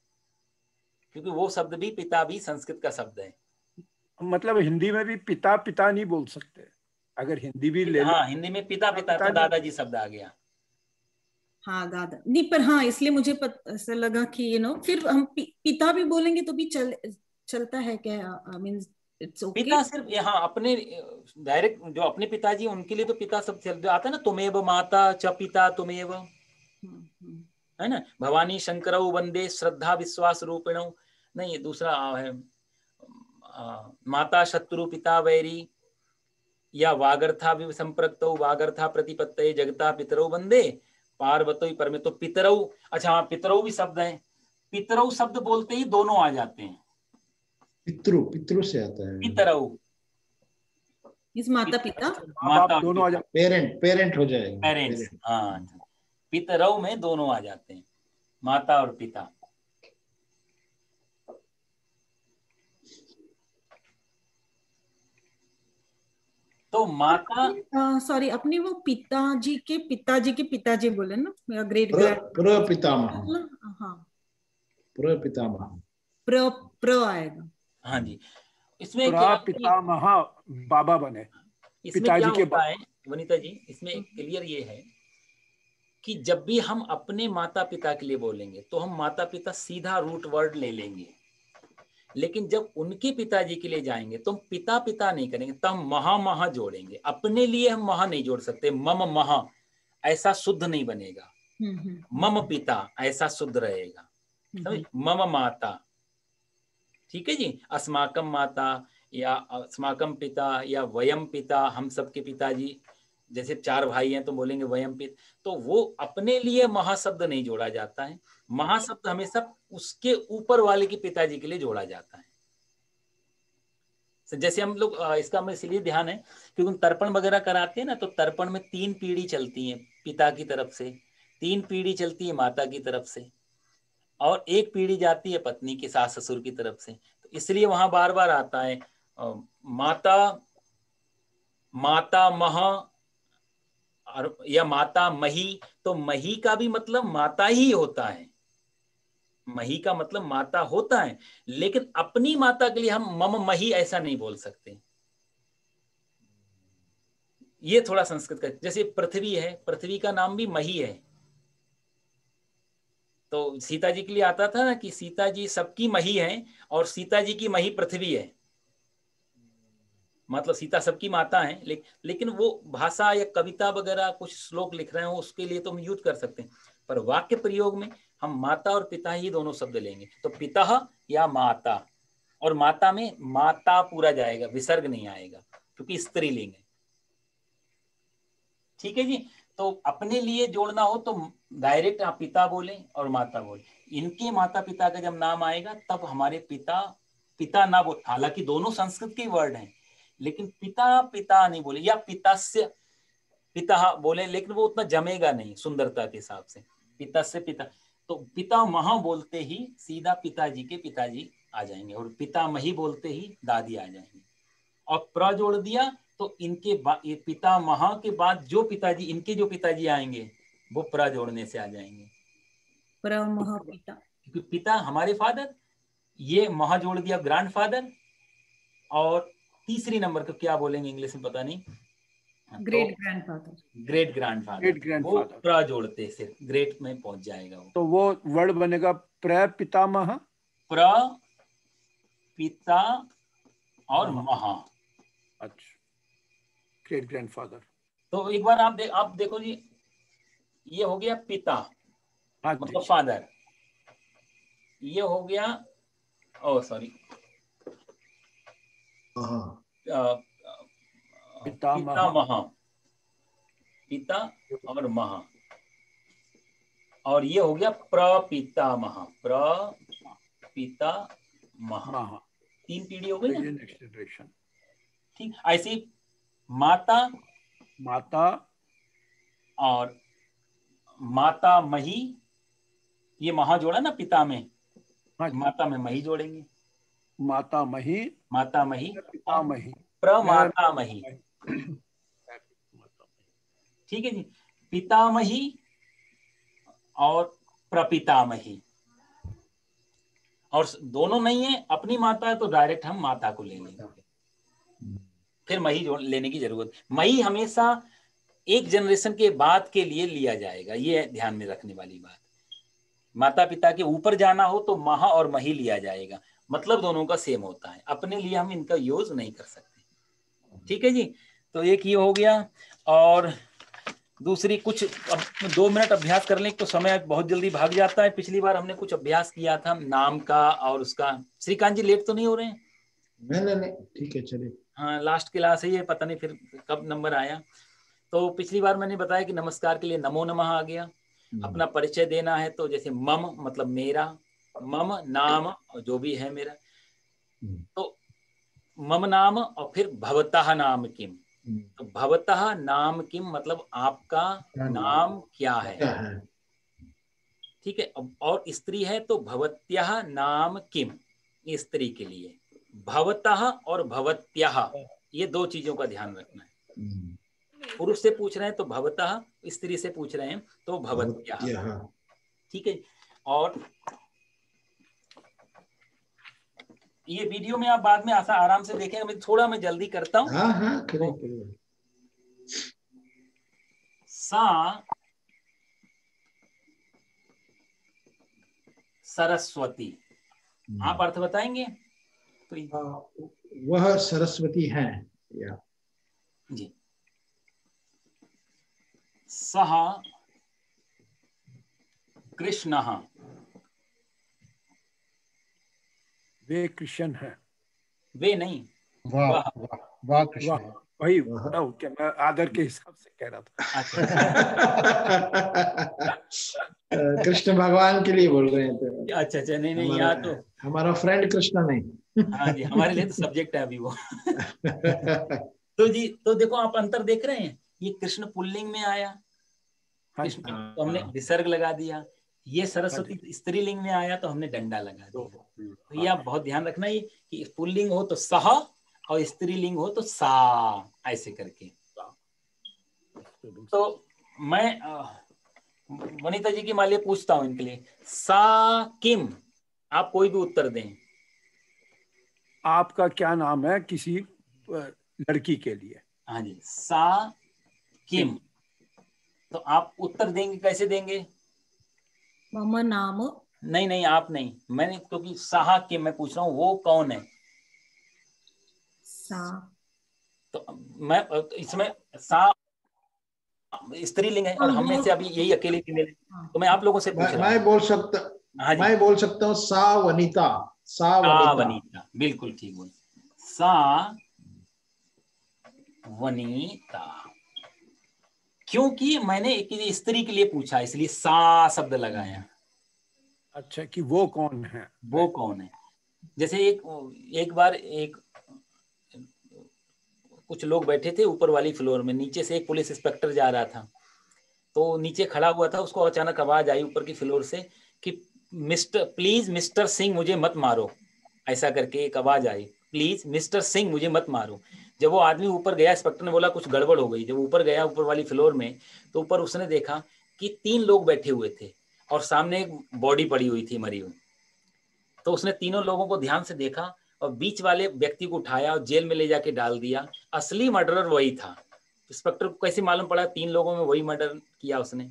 क्योंकि वो शब्द भी पिता भी संस्कृत का शब्द है। मतलब हिंदी में भी पिता पिता नहीं बोल सकते, अगर हिंदी भी ले लो। हाँ हिंदी में पिता पिता तो दादाजी शब्द आ गया। हाँ दादा नहीं, पर हाँ इसलिए मुझे ऐसा लगा कि फिर हम पिता भी बोलेंगे तो भी चलता है क्या? Means it's okay. पिता सिर्फ यहाँ अपने डायरेक्ट जो अपने पिताजी उनके लिए तो पिता सब चल आता है ना, तुमेव माता च पिता तुमेव, है ना। भवानी शंकरौ वंदे श्रद्धा विश्वास रूपिणौ, नहीं दूसरा है माता शत्रु पिता वैरी, या वागर्था संप्रक्तौ वागर्था प्रतिपत्तये जगता पितरौ वंदे पार्वती परमे। तो पितरौ, अच्छा हाँ पितरौ भी शब्द है, पितरौ शब्द बोलते ही दोनों आ जाते हैं। पितृ, पितृ से आता है पितरौ, इस माता पिता, माता दोनों आ जाते, पेरेंट, पेरेंट हो जाएगा, पेरेंट्स, हाँ पितरौ में दोनों आ जाते हैं, माता और पिता। तो माता सॉरी अपने वो पिताजी के पिताजी बोले ना, ग्रेट प्रपितामह, हाँ प्रपितामह, प्र आएगा। हाँ जी, इसमें क्या पितामह बाबा बने, इसमें क्या होता है वनिता जी, इसमें क्लियर ये है कि जब भी हम अपने माता पिता के लिए बोलेंगे तो हम माता पिता सीधा रूट वर्ड ले लेंगे, लेकिन जब उनके पिताजी के लिए जाएंगे तो हम पिता पिता नहीं करेंगे, तो हम महा महा जोड़ेंगे। अपने लिए हम महा नहीं जोड़ सकते, मम महा ऐसा शुद्ध नहीं बनेगा, मम पिता ऐसा शुद्ध रहेगा, समझ, मम माता, ठीक है जी, अस्माकम माता या अस्माकम पिता या वयम पिता, हम सबके पिताजी, जैसे 4 भाई हैं तो बोलेंगे वयम पिता, तो वो अपने लिए महाशब्द नहीं जोड़ा जाता है, महाशब्द हमेशा उसके ऊपर वाले के पिताजी के लिए जोड़ा जाता है। जैसे हम लोग इसका हमें इसलिए ध्यान है क्योंकि तर्पण वगैरह कराते हैं ना, तो तर्पण में 3 पीढ़ी चलती है पिता की तरफ से, 3 पीढ़ी चलती है माता की तरफ से, और 1 पीढ़ी जाती है पत्नी के सास ससुर की तरफ से। तो इसलिए वहां बार बार आता है माता, माता मह या माता मही। तो मही का भी मतलब माता ही होता है, मही का मतलब माता होता है, लेकिन अपनी माता के लिए हम मम मही ऐसा नहीं बोल सकते। ये थोड़ा संस्कृत का, जैसे पृथ्वी है, पृथ्वी का नाम भी मही है, तो सीता जी के लिए आता था ना कि सीता जी सबकी मही है और सीता जी की मही पृथ्वी है, मतलब सीता सबकी माता है, लेकिन वो भाषा या कविता वगैरह कुछ श्लोक लिख रहे हो उसके लिए तो हम यूज कर सकते हैं, पर वाक्य प्रयोग में हम माता और पिता ही दोनों शब्द लेंगे। तो पिता या माता, और माता में माता पूरा जाएगा, विसर्ग नहीं आएगा क्योंकि स्त्रीलिंग है, ठीक है जी। तो अपने लिए जोड़ना हो तो डायरेक्ट आप पिता बोले और माता बोले, इनके माता पिता का जब नाम आएगा तब हमारे पिता पिता ना बोले, हालांकि दोनों संस्कृत के वर्ड हैं, लेकिन पिता पिता नहीं बोले, या पिता से पिता बोले, लेकिन वो उतना जमेगा नहीं सुंदरता के हिसाब से, पिता से पिता। तो पिता महा बोलते ही सीधा पिताजी के पिताजी आ जाएंगे, और पिता मही बोलते ही दादी आ जाएंगे, और प्र जोड़ दिया तो इनके पिता महा के बाद जो पिताजी, इनके जो पिताजी आएंगे वो प्र जोड़ने से आ जाएंगे, प्र महा पिता, क्योंकि पिता हमारे फादर, ये महा जोड़ दिया ग्रैंड फादर, और तीसरी नंबर को क्या बोलेंगे इंग्लिश में पता नहीं, ग्रेट ग्रैंडफादर, ग्रेट ग्रैंडफादर, वो प्र जोड़ते से ग्रेट में पहुंच जाएगा वो, तो वो वर्ड बनेगा प्र पितामह, प्र पिता और महा, अच्छा ग्रेट ग्रैंडफादर। तो एक बार आप देखो जी, ये हो गया पिता मतलब फादर, ये हो गया सॉरी पिता महा, पिता और महा, और ये हो गया प्रपितामह, प्रपितामह, 3 पीढ़ी हो गई ना, ठीक। ऐसे माता, माता और माता मही, ये महा जोड़ा ना पिता में, माता में मही जोड़ेंगे, माता मही, माता मही, पिता मही, प्रमाता मही, ठीक है जी, पितामही और प्रपितामही, और दोनों नहीं है, अपनी माता है तो डायरेक्ट हम माता को ले लेंगे, फिर मही जोड़ लेने की जरूरत। मही हमेशा एक जनरेशन के बाद के लिए लिया जाएगा, ये ध्यान में रखने वाली बात। माता पिता के ऊपर जाना हो तो महा और मही लिया जाएगा, मतलब दोनों का सेम होता है, अपने लिए हम इनका यूज नहीं कर सकते। ठीक है जी, तो एक ये हो गया। और दूसरी कुछ, अब 2 मिनट अभ्यास कर लें तो समय बहुत जल्दी भाग जाता है। पिछली बार हमने कुछ अभ्यास किया था नाम का और उसका। श्रीकांत जी लेट तो नहीं हो रहे हैं? नहीं, ठीक है चलिए। हाँ, लास्ट क्लास है ये, पता नहीं फिर कब नंबर आया। तो पिछली बार मैंने बताया कि नमस्कार के लिए नमो नमः आ गया। अपना परिचय देना है तो जैसे मम मतलब मेरा, मम नाम जो भी है मेरा, तो मम नाम और फिर भवतः नाम किम। तो भवतः नाम किम मतलब आपका नाम क्या है। ठीक है, और स्त्री है तो भवत्यः नाम किम, स्त्री के लिए। भवतः और भवत्यः ये 2 चीजों का ध्यान रखना है। पुरुष से पूछ रहे हैं तो भवतः, स्त्री से पूछ रहे हैं तो भवत्यः। ठीक है, और ये वीडियो में आप बाद में आराम से देखेंगे। मैं थोड़ा जल्दी करता हूँ। हाँ, करें। सा सरस्वती, आप अर्थ बताएंगे तो? वह सरस्वती है या जी। सह कृष्णः, वे कृष्ण है। वे नहीं, वाह वाह वाह कृष्ण है। वही क्या मैं आदर के हिसाब से कह रहा था। कृष्ण भगवान के लिए बोल रहे हैं तो। अच्छा, नहीं यहाँ तो हमारा फ्रेंड कृष्ण नहीं। हाँ जी, हमारे लिए तो सब्जेक्ट है अभी वो। तो जी, तो देखो आप अंतर देख रहे हैं, ये कृष्ण पुल्लिंग में आया, कृष्ण तो हमने विसर्ग लगा दिया। ये सरस्वती स्त्रीलिंग में आया तो हमने डंडा लगा दिया। तो ये आप बहुत ध्यान रखना ही कि पुल्लिंग हो तो सह और स्त्रीलिंग हो तो सा, ऐसे करके। तो मैं वनिता जी की मालिया पूछता हूं इनके लिए, सा किम, आप कोई भी उत्तर दें। आपका क्या नाम है किसी लड़की के लिए? हाँ जी, सा किम। तो आप उत्तर देंगे, कैसे देंगे? मम नाम। नहीं आप नहीं, मैंने क्योंकि साहा किम मैं पूछ रहा हूँ, वो कौन है? सा। तो मैं इसमें सा स्त्रीलिंग है और हम में से अभी यही अकेले फीमेल है, तो मैं आप लोगों से पूछ रहा हूँ। मैं बोल सकता हूँ सा वनिता। सा वनिता, बिल्कुल ठीक बोल। सा वनिता, क्योंकि मैंने एक स्त्री के लिए पूछा इसलिए सा शब्द लगाया। अच्छा, कि वो कौन है? वो कौन है? जैसे एक बार कुछ लोग बैठे थे ऊपर वाली फ्लोर में, नीचे से एक पुलिस इंस्पेक्टर जा रहा था, तो नीचे खड़ा हुआ था, उसको अचानक आवाज आई ऊपर की फ्लोर से कि प्लीज मिस्टर सिंह मुझे मत मारो, ऐसा करके एक आवाज आई, प्लीज मिस्टर सिंह मुझे मत मारो। जब वो आदमी ऊपर गया, इंस्पेक्टर ने बोला कुछ गड़बड़ हो गई। जब ऊपर गया ऊपर वाली फ्लोर में, तो ऊपर उसने देखा कि 3 लोग बैठे हुए थे और सामने एक बॉडी पड़ी हुई थी मरी हुई। तो उसने तीनों लोगों को ध्यान से देखा और बीच वाले व्यक्ति को उठाया और जेल में ले जाके डाल दिया। असली मर्डरर वही था। इंस्पेक्टर को कैसे मालूम पड़ा 3 लोगों में वही मर्डर किया उसने?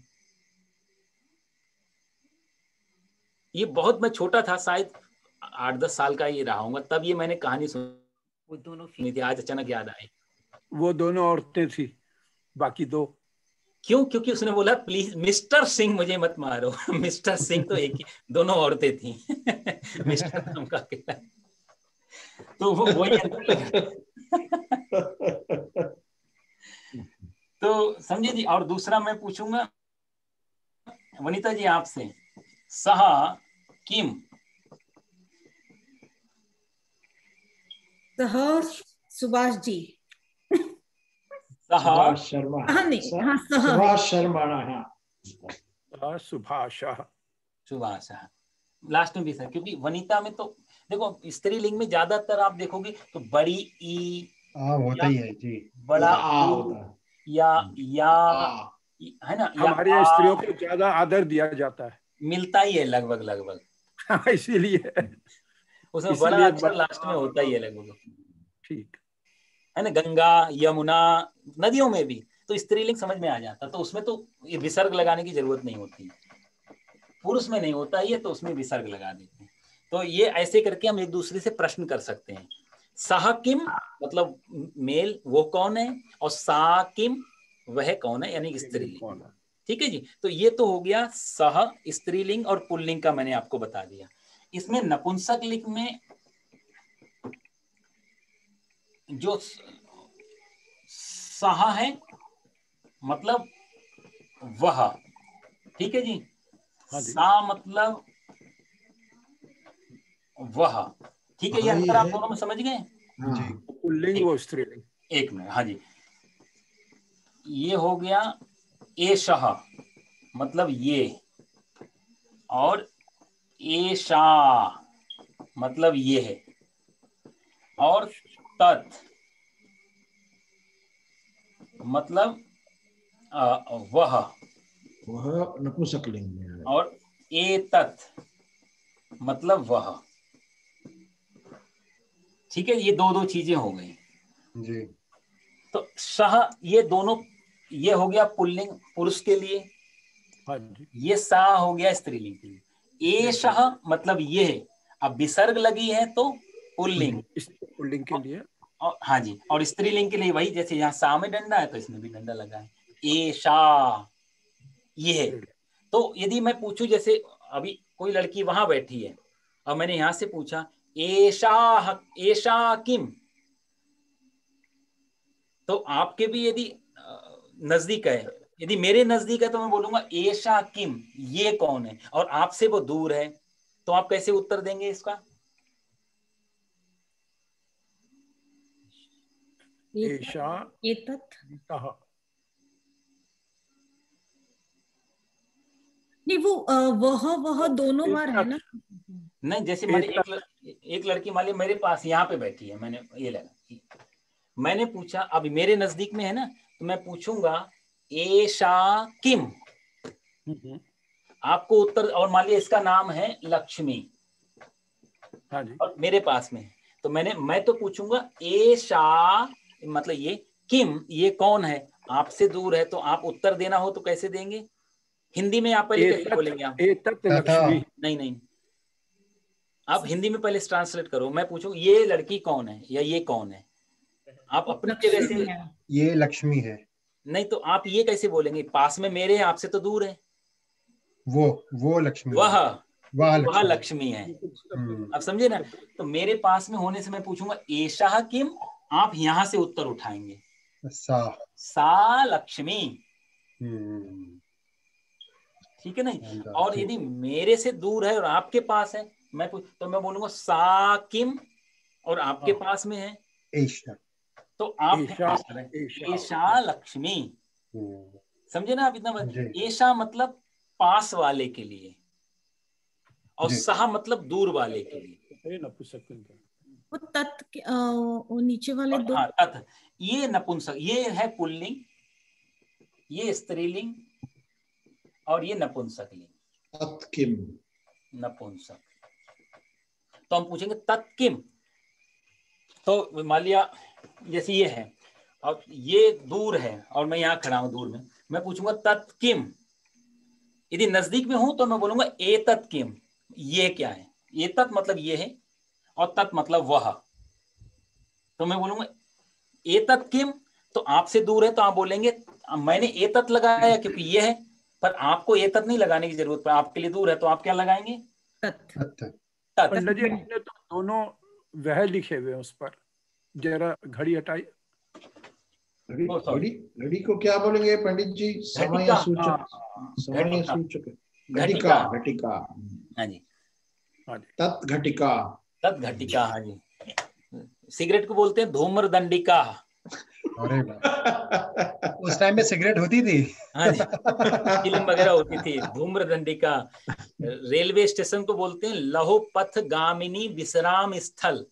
ये बहुत, मैं छोटा था, शायद 8-10 साल का ये रहा हूँगा, तब ये मैंने कहानी सुनी। वो दोनों सुनी थी, आज अचानक याद आए। वो दोनों औरतें थी, बाकी 2 क्यों? क्योंकि उसने बोला प्लीज मिस्टर सिंह मुझे मत मारो। मिस्टर सिंह तो एक ही, दोनों औरतें थी। मिस्टर नाम का अकेला, तो वो वही अंतर लगा। तो समझे जी। और दूसरा मैं पूछूंगा वनिता जी आपसे, सह किम। सह सुभाष जी। सुभाष शर्मा। सुभाष शर्मा। सुभाष लास्ट में भी सर, क्योंकि वनिता में तो देखो स्त्रीलिंग में ज्यादातर आप देखोगे तो बड़ी ई होता ही है जी, बड़ा या है ना, हमारे यहाँ स्त्रियों को ज्यादा आदर दिया जाता है, मिलता ही है लगभग। इसीलिए उसमें बड़ा अक्षर लास्ट में होता ही है लगभग। ठीक है ना, गंगा यमुना नदियों में भी तो स्त्रीलिंग समझ में आ जाता, तो उसमें तो ये विसर्ग लगाने की जरूरत नहीं होती, पुरुष में नहीं होता ये, तो उसमें विसर्ग लगा देते हैं। तो ये ऐसे करके हम एक दूसरे से प्रश्न कर सकते हैं। सह किम मतलब मेल, वो कौन है, और सा किम वह कौन है, यानी स्त्रीलिंग। ठीक है जी। तो ये तो हो गया सह स्त्रीलिंग और पुल्लिंग का मैंने आपको बता दिया। इसमें नपुंसक लिंग में जो सह है मतलब वह, ठीक है जी, सा मतलब वह, ठीक है। ये अंतर आप दोनों में समझ गए? पुल्लिंग और स्त्रीलिंग। एक मिनट, हाँ जी। ये हो गया एषः मतलब ये, और एषा मतलब ये है, और तत् मतलब वह नपुंसकलिंग में, और एतत् मतलब वह। ठीक है, ये दो दो चीजें हो गई जी। तो सह, ये दोनों, ये हो गया पुल्लिंग पुरुष के लिए, ये सा हो गया स्त्रीलिंग के लिए। एषः मतलब ये है, अब विसर्ग लगी है तो पुल्लिंग, पुल्लिंग के लिए। और हाँ जी, और स्त्रीलिंग के लिए वही, जैसे यहाँ सा में डंडा है तो इसमें भी डंडा लगा है, एषा ये है। तो यदि मैं पूछूं, जैसे अभी कोई लड़की वहां बैठी है और मैंने यहां से पूछा एषा एषा किम, तो आपके भी यदि नजदीक है, यदि मेरे नजदीक है तो मैं बोलूंगा एषा किम, ये कौन है, और आपसे वो दूर है, तो आप कैसे उत्तर देंगे इसका? एषा एतत् कहा नहीं, वो वह दोनों बार है ना। नहीं, जैसे मान एक लड़की मान ली मेरे पास यहाँ पे बैठी है, मैंने ये लगा, मैंने पूछा, अभी मेरे नजदीक में है ना, तो मैं पूछूंगा एषा किम, आपको उत्तर, और मान लिया इसका नाम है लक्ष्मी, हाँ जी, और मेरे पास में, तो मैं तो पूछूंगा एषा मतलब ये, किम ये कौन है, आपसे दूर है, तो आप उत्तर देना हो तो कैसे देंगे? हिंदी में आप पहले कैसे बोलेंगे आप? एतत् लक्ष्मी। नहीं, आप हिंदी में पहले ट्रांसलेट करो, मैं पूछूं ये लड़की कौन है या ये कौन है, आप अपनी जगह से, ये लक्ष्मी है। नहीं तो आप ये कैसे बोलेंगे, पास में मेरे, आपसे तो दूर है, वो लक्ष्मी, वह लक्ष्मी है। अब समझे ना? तो मेरे पास में होने से मैं पूछूंगा एषा किम, आप यहां से उत्तर उठाएंगे सा लक्ष्मी, ठीक है नहीं? और यदि मेरे से दूर है और आपके पास है, तो मैं बोलूंगा सा किम, और आपके पास में है एषा, तो आप एषा लक्ष्मी। समझे ना आप? इतना एषा मतलब पास वाले के लिए, और सहा मतलब दूर वाले के लिए। वो वो नीचे वाले दो, हाँ, तत्, ये नपुंसक, ये है पुल्लिंग, ये स्त्रीलिंग, और ये नपुंसकलिंग, तत्किम नपुंसक। तो हम पूछेंगे तत्किम, तो मान लिया जैसे ये है और ये दूर है और मैं यहाँ खड़ा हूं दूर में, मैं पूछूंगा तत्किम। यदि नजदीक में हूं तो मैं बोलूंगा एतत् किम, ये क्या है, एतत् मतलब ये है और तत् मतलब वह, तो मैं बोलूंगा एतत् किम, तो आपसे दूर है तो आप बोलेंगे, मैंने एतत् लगाया क्योंकि ये है, पर आपको एतत् नहीं लगाने की जरूरत, पर आपके लिए दूर है तो आप क्या लगाएंगे? पंडित जी ने तो दोनों वह लिखे हुए हैं उस पर, जरा घड़ी हटाई। घड़ी को क्या बोलेंगे पंडित जी? समय सूचक, समय सूचक, घटिका, घटिका। हाँ जी, तत् घटिका, तत् घटिका। हाँ जी, सिगरेट को बोलते हैं धूम्र दंडिका। अरे उस टाइम में सिगरेट होती थी। हाँ जी, फिल्म वगैरह होती थी, धूम्र दंडिका। रेलवे स्टेशन को बोलते हैं लौह पथ गामिनी विश्राम स्थल।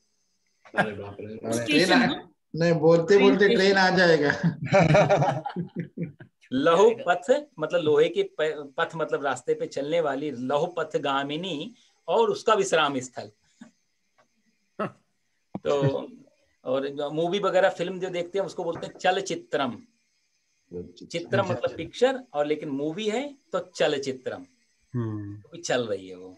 नहीं, बोलते बोलते ट्रेन आ जाएगा। लौह पथ मतलब लोहे के पथ मतलब रास्ते पे चलने वाली, लौह पथ गामिनी, और उसका विश्राम स्थल। तो और मूवी वगैरह फिल्म जो देखते हैं उसको बोलते हैं चलचित्रम। चित्रम मतलब पिक्चर, और लेकिन मूवी है तो चलचित्रम, चल रही है वो।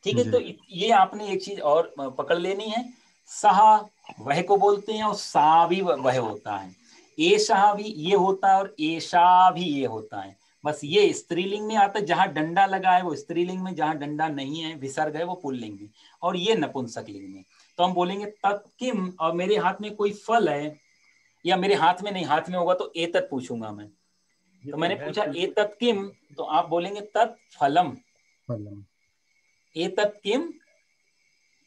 ठीक है, तो ये आपने एक चीज और पकड़ लेनी है, सहा वह को बोलते हैं और सा भी वह होता है, एशा भी ये होता है और एशा भी ये होता है। बस ये स्त्रीलिंग में आता है, जहां डंडा लगा है वो स्त्रीलिंग में, जहां डंडा नहीं है विसर्ग है वो पुल्लिंग में, और ये नपुंसक लिंग में। तो हम बोलेंगे तत्किम, और मेरे हाथ में कोई फल है, या मेरे हाथ में नहीं, हाथ में होगा तो एतत् पूछूंगा मैं, तो मैंने पूछा एतत् किम, तो आप बोलेंगे तत् फलम, एतत् किम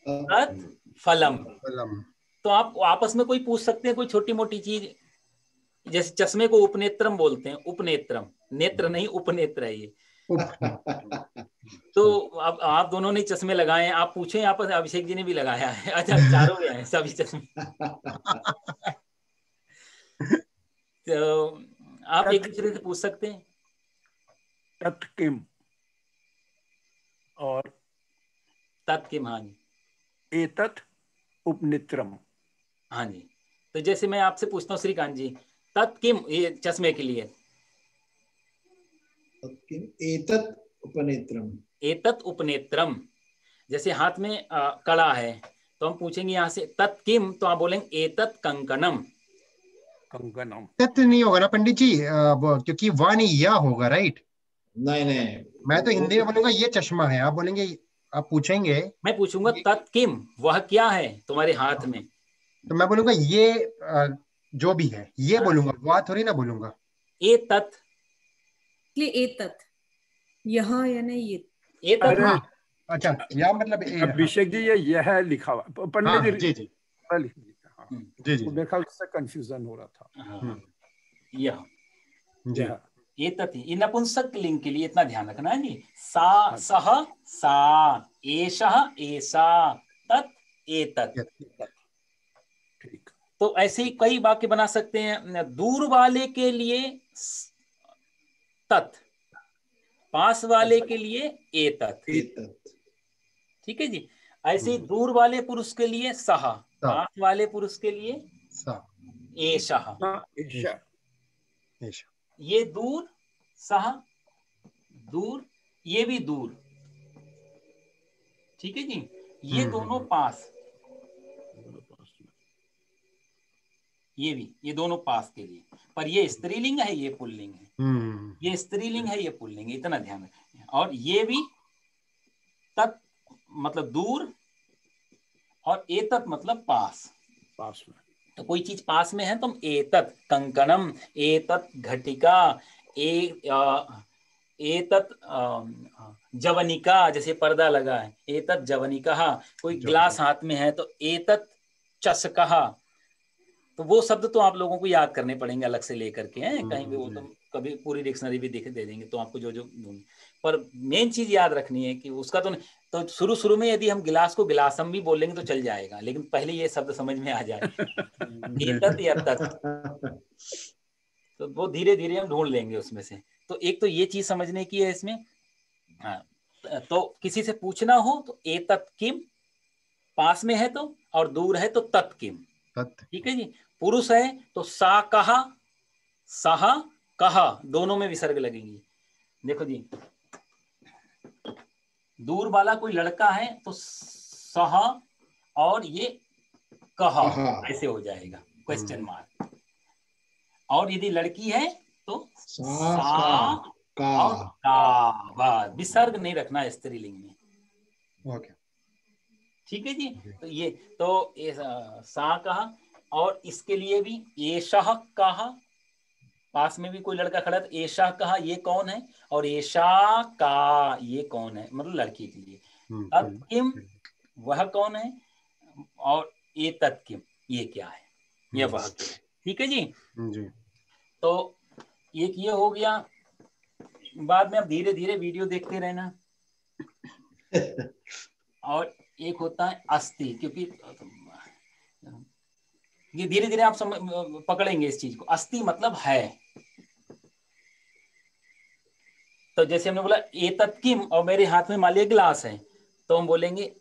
तत् फलम। तो आप आपस में कोई पूछ सकते हैं कोई छोटी मोटी चीज, जैसे चश्मे को उपनेत्रम बोलते हैं, उपनेत्रम, नेत्र नहीं उपनेत्र है ये। तो अब आप दोनों ने चश्मे लगाए हैं, आप पूछे यहाँ पर, अभिषेक जी ने भी लगाया है, अच्छा चारों हैं सभी चश्मे। तो आप एक दूसरे से पूछ सकते हैं। तत्किम और तत्किम, हाँ जी, एतत् उपनेत्रम। हाँ जी, तो जैसे मैं आपसे पूछता हूँ श्रीकांत जी, तत्किम ये चश्मे के लिए, एतत् उपनेत्रम, एतत् उपनेत्रम, जैसे हाथ में कड़ा है तो हम पूछेंगे यहाँ से तत्किम, तो आप बोलेंगे एतत् कंकणम। कंकणम तत् नहीं होगा ना पंडित जी, क्योंकि वाणी या होगा, राइट? नहीं नहीं, मैं तो हिंदी में बोलूंगा ये चश्मा है, आप बोलेंगे, आप पूछेंगे, मैं पूछूंगा तत्किम वह क्या है तुम्हारे हाथ में, तो मैं बोलूंगा ये जो भी है ये बोलूंगा, वह थोड़ी ना बोलूंगा। एतत्, इसलिए एतत् यह या नहीं ये, एतत्, अरे अच्छा, या मतलब अभिषेक जी ये यह लिखा हुआ पंडित जी, जी जी लिख दिया, हाँ जी जी, मेरे ख्याल से कंफ्यूजन हो रहा था। यह जी एतत्, ये नपुंसक लिंग के लिए इतना ध्यान रखना है जी, सा सह सा, एषः एषा, तत् एतत्। ठीक, तो ऐसे ही कई वाक्य बना सकते हैं, दूर वाले के लिए तत्, पास वाले के लिए एतत्। ठीक है जी, ऐसे ही दूर वाले पुरुष के लिए सह, पास वाले पुरुष के लिए एषः, ये दूर, सह दूर, ये भी दूर। ठीक है जी, ये दोनों पास, ये भी, ये दोनों पास के लिए, पर ये स्त्रीलिंग है ये पुल्लिंग है, ये स्त्रीलिंग है ये पुल्लिंग है, इतना ध्यान रखें। और ये भी तत् मतलब दूर, और एतत् मतलब पास, पास में। तो कोई चीज पास में है तो हम एतत् कंकणम, एतत् घटिका, एतत् जवनिका, जैसे पर्दा लगा है एतत् जवनिका, कोई ग्लास हाथ में है तो एतत् चषकः। तो वो शब्द तो आप लोगों को याद करने पड़ेंगे अलग से लेकर के हैं कहीं भी, वो तो कभी पूरी डिक्शनरी भी दे देंगे तो आपको जो जो, पर मेन चीज याद रखनी है कि उसका तो शुरू में यदि हम गिलास को गिलासम भी बोलेंगे तो चल जाएगा, लेकिन पहले ये शब्द समझ में आ जाए एतत् या तत्, तो वो धीरे धीरे हम ढूंढ लेंगे उसमें से। तो एक तो ये चीज समझने की है इसमें। हाँ, तो किसी से पूछना हो तो एतत् किम, पास में है तो, और दूर है तो तत् किम। ठीक है जी, पुरुष है तो सा कहा, सह कहा, दोनों में विसर्ग लगेंगी। देखो जी, दूर वाला कोई लड़का है तो सह, और ये कहा ऐसे हो जाएगा क्वेश्चन मार्क, और यदि लड़की है तो सा और का, विसर्ग नहीं रखना स्त्रीलिंग में। ओके, ठीक है जी, तो ये तो सा कहा, और इसके लिए भी एषः कहा, पास में भी कोई लड़का खड़ा तो एषा कहा ये कौन है, और एषा का ये कौन है, मतलब लड़की के लिए। तत् किम वह कौन है, और ये तत् किम ये क्या है, ये वह क्या है। ठीक है जी, तो एक ये हो गया, बाद में आप धीरे धीरे वीडियो देखते रहना। और एक होता है अस्थि, क्योंकि ये धीरे धीरे आप पकड़ेंगे इस चीज को, अस्थि मतलब है। तो जैसे हमने बोला एतत् किम, और मेरे हाथ में मान लिया गिलास है, तो हम बोलेंगे,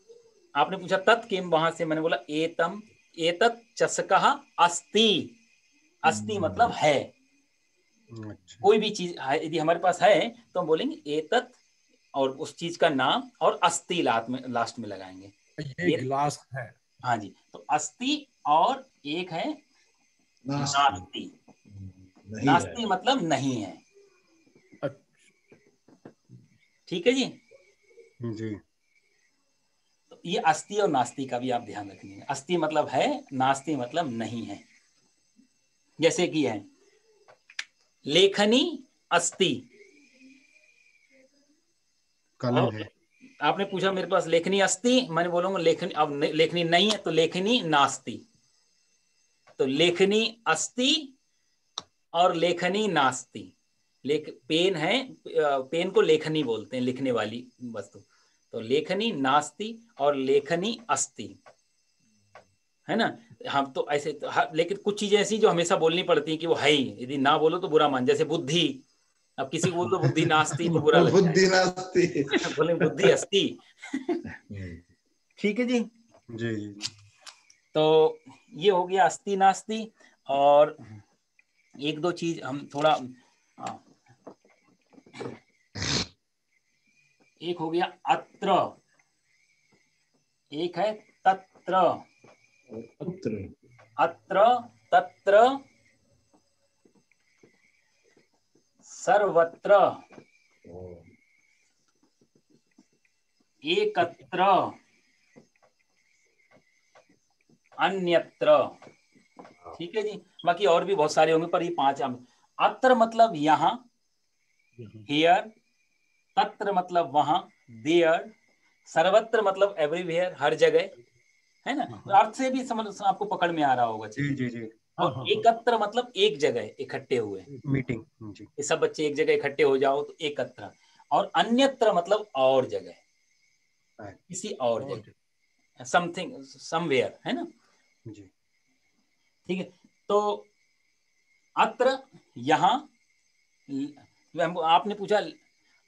आपने पूछा तत् किम, वहां से मैंने बोला एतम एतत् चषकः अस्ति, अस्ति मतलब है। कोई भी चीज यदि हमारे पास है तो हम बोलेंगे एतत् और उस चीज का नाम और अस्ति लास्ट में लगाएंगे। ये गिलास है। हाँ जी, तो अस्ति और एक है नास्ति। नास्ति मतलब नहीं है। ठीक है जी। जी। तो ये अस्ति और नास्ति का भी आप ध्यान रखिए। अस्ति मतलब है, नास्ति मतलब नहीं है। जैसे कि है लेखनी अस्ति, कलम है। आपने पूछा मेरे पास लेखनी अस्ति, मैंने बोलूंगा लेखनी, अब लेखनी नहीं है तो लेखनी नास्ति। तो लेखनी अस्ति और लेखनी नास्ति। पेन है, पेन को लेखनी बोलते हैं, लिखने वाली वस्तु। तो लेखनी नास्ति और लेखनी अस्ति, है ना। हम तो ऐसे तो लेकिन कुछ चीजें ऐसी जो हमेशा बोलनी पड़ती है कि वो है ही, यदि ना बोलो तो बुरा मान। जैसे बुद्धि, अब किसी को बोल तो बुद्धि नास्ति तो बुरा लगता है। बुद्धि नास्ति बोले बुद्धि अस्ति। ठीक है जी। जी जी। तो ये हो गया अस्ति नास्ति। और एक दो चीज हम थोड़ा, एक हो गया अत्र, एक है तत्र। अत्र, तत्र, सर्वत्र, एकत्र, अन्यत्र। ठीक है जी। बाकी और भी बहुत सारे होंगे पर ये 5। अत्र मतलब यहाँ, हियर। तत्र मतलब वहां, देयर। सर्वत्र मतलब एवरीवेयर, हर जगह, है ना। तो अर्थ से भी समझ आपको पकड़ में आ रहा होगा। जी जी जी। और एकत्र मतलब एक जगह इकट्ठे हुए, मीटिंग जी। ये सब बच्चे एक जगह इकट्ठे हो जाओ तो एकत्र। और अन्यत्र मतलब और जगह, किसी और जगह, समथिंग, समवेयर, है ना जी। ठीक है। तो अत्र यहाँ, आपने पूछा,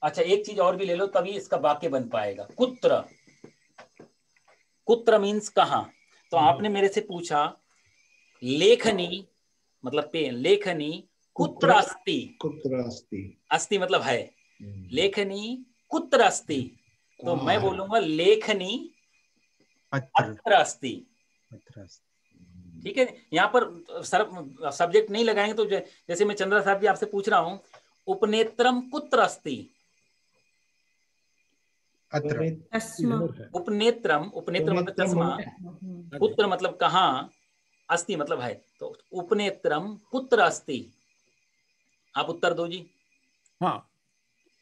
अच्छा एक चीज और भी ले लो तभी इसका वाक्य बन पाएगा। कुत्र, कुत्र मीन्स कहाँ। तो आपने मेरे से पूछा लेखनी मतलब पेन, लेखनी कुत्र अस्ति। कुत्र अस्ति, अस्ति मतलब है। लेखनी कुत्र अस्ति, तो मैं बोलूंगा लेखनी अत्र अस्ति। ठीक है। यहाँ पर सब्जेक्ट नहीं लगाएंगे तो जैसे मैं चंद्रा साहब जी आपसे पूछ रहा हूँ, उपनेत्रम कुत्र अस्ति। उपनेत्रम, उपनेत्र मतलब चश्मा, कुत्र मतलब कहाँ, अस्ति मतलब है। तो उपनेत्रम कुत्र अस्ति, आप उत्तर दो जी। हाँ,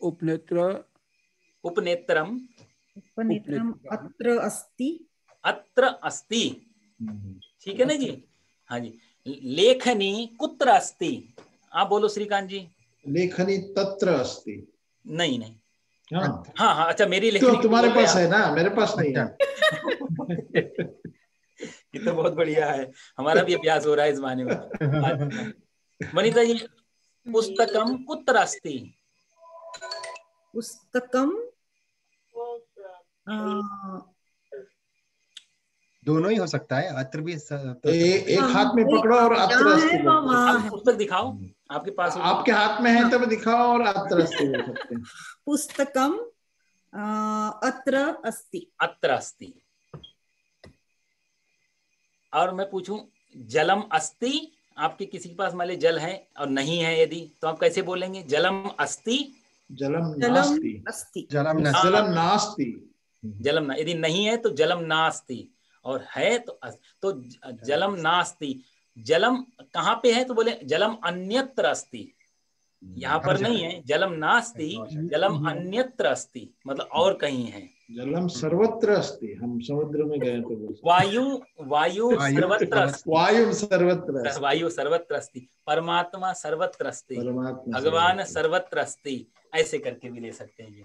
उपनेत्र, उपनेत्रम अत्र अस्ति। अत्र अस्ति, ठीक है ना जी। हाँ जी। लेखनी कुत्र अस्ति, आप बोलो श्रीकांत जी। लेखनी तत्र अस्ति। नहीं नहीं, हाँ हाँ हाँ, अच्छा मेरी लेखनी तो तुम्हारे पास है ना, मेरे पास नहीं है। ये तो बहुत बढ़िया है, हमारा भी अभ्यास हो रहा है इस माने में। वनिता जी, पुस्तकम कुत्र अस्ति। पुस्तकम दोनों ही हो सकता है, अत्र भी एक हाथ में पकड़ो और अत्र अस्ति बोलो। आप पुस्तक दिखाओ, आपके पास आपके हाथ में है तब दिखाओ और अत्र अस्ति बोल सकते हैं। पुस्तकम अत्र अस्ति। अत्र अस्ति। और मैं पूछूं जलम अस्ति, आपके किसी के पास मान लीजिए जल है और नहीं है यदि, तो आप कैसे बोलेंगे? जलम अस्ति, जलम नास्ति, जलम नास्ति। जलम ना, यदि नहीं है तो जलम नास्ति, और है तो जलम नास्ति। जलम कहाँ पे है? तो बोले जलम अन्यत्र अस्ति, यहाँ पर नहीं है। जलम नास्ति, जलम अन्यत्र अस्ति मतलब और कहीं है। जलम सर्वत्र अस्ति, हम समुद्र में गए तो वायु, वायु सर्वत्र अस्ति, वायु सर्वत्र अस्ति, वायु सर्वत्र अस्ति, परमात्मा सर्वत्र अस्ति, भगवान सर्वत्र अस्ति, ऐसे करके भी ले सकते हैं ये।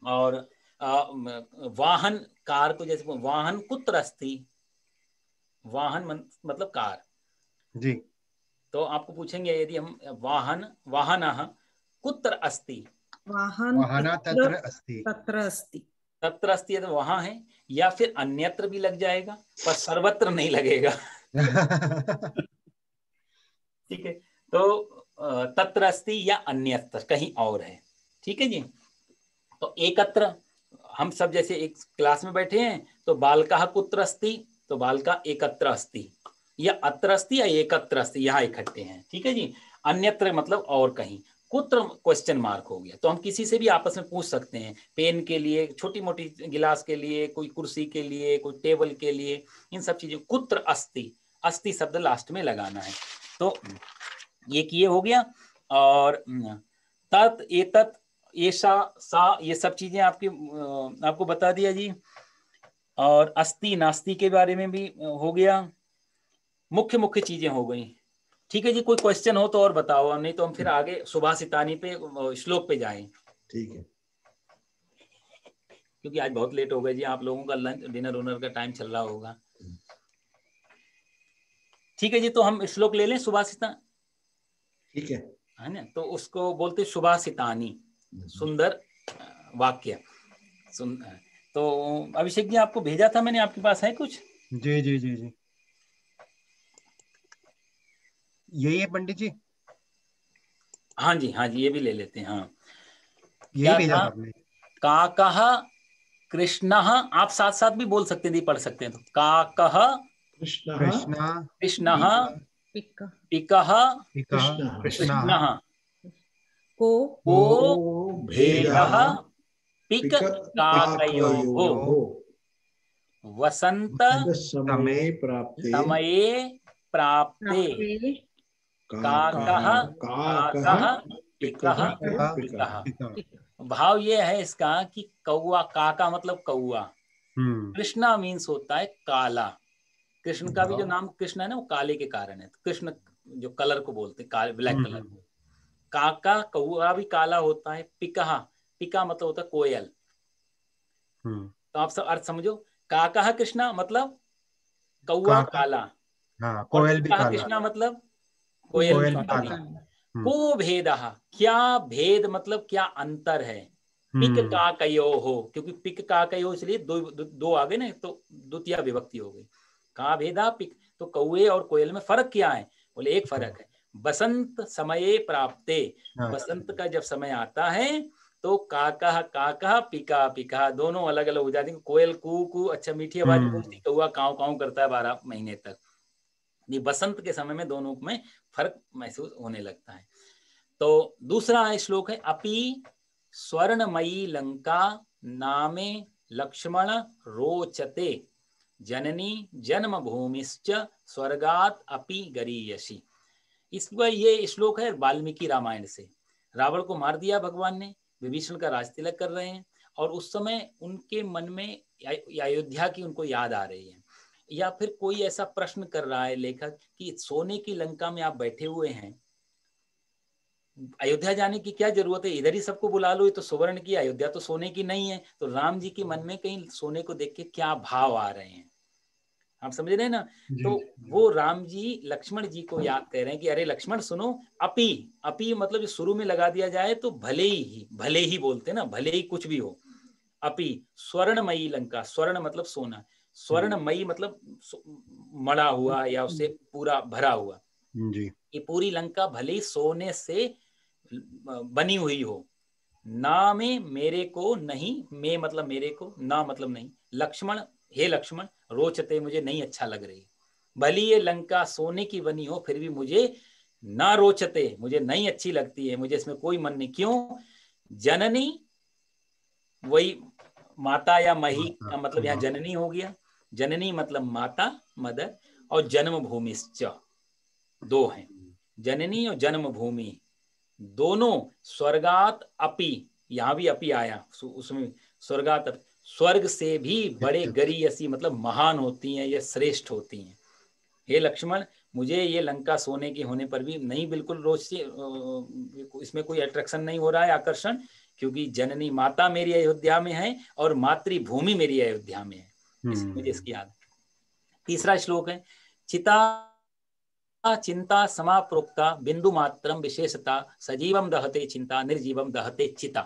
और वाहन, कार को जैसे वाहन कुत्र अस्ति, वाहन मतलब कार जी। तो आपको पूछेंगे यदि हम वाहन, वाहनः कुत्र अस्ति, वाहन तत्र अस्ति, तत्र अस्ति, तत्र अस्ति है तो वहां है, या फिर अन्यत्र भी लग जाएगा पर सर्वत्र नहीं लगेगा। ठीक है, तो तत्र अस्ति या अन्यत्र कहीं और है। ठीक है जी। तो एकत्र, हम सब जैसे एक क्लास में बैठे हैं, तो बालकः कुत्र अस्ति, तो बालका एकत्र अस्ति, या अत्र अस्ति या एकत्र अस्ति, यहाँ इकट्ठे हैं। ठीक है जी। अन्यत्र मतलब और कहीं, कुत्र क्वेश्चन मार्क हो गया। तो हम किसी से भी आपस में पूछ सकते हैं, पेन के लिए, छोटी मोटी गिलास के लिए, कोई कुर्सी के लिए, कोई टेबल के लिए, इन सब चीजों। कुत्र अस्ति, अस्ति शब्द लास्ट में लगाना है। तो ये किए हो गया। और तत्, एतत्, ऐसा, सा, ये सब चीजें आपको बता दिया जी। और अस्ति नास्ति के बारे में भी हो गया। मुख्य मुख्य चीजें हो गई। ठीक है जी। कोई क्वेश्चन हो तो और बताओ, नहीं तो हम फिर आगे सुभाषितानी पे, श्लोक पे जाएं। ठीक है, क्योंकि आज बहुत लेट हो गए जी, आप लोगों का लंच डिनर उनर का टाइम चल रहा होगा। ठीक है जी। तो हम श्लोक ले लें सुभाषिता, ठीक है ना। तो उसको बोलते सुभाषितानी, सुंदर वाक्य। तो अभिषेक जी आपको भेजा था मैंने, आपके पास है कुछ? जी जी जी जी, यही है पंडित जी। हाँ जी, हाँ जी, ये भी ले लेते हैं। हाँ, यही भेजा था आपने। काकः कृष्णः, आप साथ साथ भी बोल सकते हैं, पढ़ सकते हैं। तो काकः कृष्णः पिकः कृष्णः को भेदः पिक काकयोः वसंत समय प्राप्ते काकः पिकः पिकः। भाव ये है इसका कि कौआ, काका मतलब कौआ, कृष्णा मीन्स होता है काला। कृष्ण का भी जो नाम कृष्ण है ना, वो काले के कारण है। कृष्ण जो कलर को बोलते हैं, काले, ब्लैक कलर। काका, कौआ भी काला होता है। पिकहा, पिका मतलब होता है कोयल। तो आप सब अर्थ समझो। काका कृष्णा मतलब कौआ काला, कोयल भी काला। कृष्णा मतलब कोयल काला। को भेदः, क्या भेद मतलब क्या अंतर है। पिक काकयोः, क्योंकि पिक काकयोः इसलिए दो आ गए ना, तो द्वितीय विभक्ति हो गई। का भेदा पिक, तो कौए और कोयल में फर्क क्या है? बोले एक फर्क है, बसंत समये प्राप्ते, बसंत का जब समय आता है तो काका काका पिका पिका दोनों अलग अलग हो जाते हैं। कोयल कू कू अच्छा मीठी आवाज बोलती, कौआ काव काव करता है 12 महीने तक। ये बसंत के समय में दोनों में फर्क महसूस होने लगता है। तो दूसरा श्लोक है, अपि स्वर्णमयी लंका नामे लक्ष्मण रोचते जननी जन्मभूमिश्च स्वर्गात अपि गरीयसी। इस पर ये श्लोक है वाल्मीकि रामायण से। रावण को मार दिया भगवान ने, विभीषण का राज तिलक कर रहे हैं, और उस समय उनके मन में अयोध्या की उनको याद आ रही है, या फिर कोई ऐसा प्रश्न कर रहा है लेखक कि सोने की लंका में आप बैठे हुए हैं, अयोध्या जाने की क्या जरूरत है, इधर ही सबको बुला लो, ये तो सुवर्ण की, अयोध्या तो सोने की नहीं है। तो राम जी के मन में कहीं सोने को देख के क्या भाव आ रहे हैं, आप समझ रहे हैं ना। तो वो राम जी लक्ष्मण जी को याद कर रहे हैं कि अरे लक्ष्मण सुनो, अपी, अपी मतलब शुरू में लगा दिया जाए तो भले ही बोलते ना, भले ही कुछ भी हो। अपी स्वर्णमयी लंका, स्वर्ण मतलब सोना, स्वर्णमयी मतलब मड़ा हुआ या उससे पूरा भरा हुआ जी। ये पूरी लंका भले ही सोने से बनी हुई हो, ना में मेरे को नहीं, में मतलब मेरे को, ना मतलब नहीं, लक्ष्मण हे लक्ष्मण रोचते मुझे नहीं अच्छा लग रही, भली ये लंका सोने की बनी हो फिर भी मुझे ना रोचते, मुझे नहीं अच्छी लगती है, मुझे इसमें कोई मन नहीं। क्यों? जननी, वही माता या मही का मतलब यहाँ जननी हो गया, जननी मतलब माता, मदर, और जन्मभूमिश्च दो हैं, जननी और जन्मभूमि दोनों, स्वर्गात अपि, यहाँ भी अपि आया, उसमें स्वर्गात, स्वर्ग से भी बड़े गरीयसी मतलब महान होती हैं, ये श्रेष्ठ होती हैं। हे लक्ष्मण मुझे ये लंका सोने की होने पर भी नहीं बिल्कुल रोचती, इसमें कोई अट्रैक्शन नहीं हो रहा है, आकर्षण, क्योंकि जननी माता मेरी अयोध्या में है और मातृभूमि मेरी अयोध्या में है, मुझे इसकी याद। तीसरा श्लोक है, चिता चिंता समाप्रोक्ता बिंदु मात्रम विशेषता सजीवम दहते चिंता निर्जीवम दहते चिता।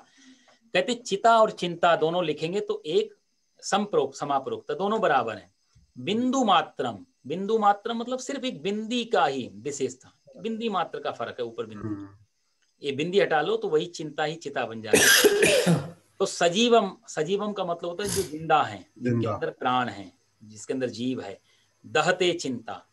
कहते चिता और चिंता दोनों लिखेंगे तो एक संप्रोक्त समाप्रोक्त दोनों बराबर हैं। बिंदु मात्रम, बिंदु मात्रम मतलब सिर्फ एक बिंदी का ही विशेषता, बिंदी मात्र का फर्क है, ऊपर बिंदी, ये बिंदी हटा लो तो वही चिंता ही चिता बन जाती है। तो सजीवम, सजीवम का मतलब होता है जो जिंदा है, जिनके अंदर प्राण है, जिसके अंदर जीव है। दहते चिंता,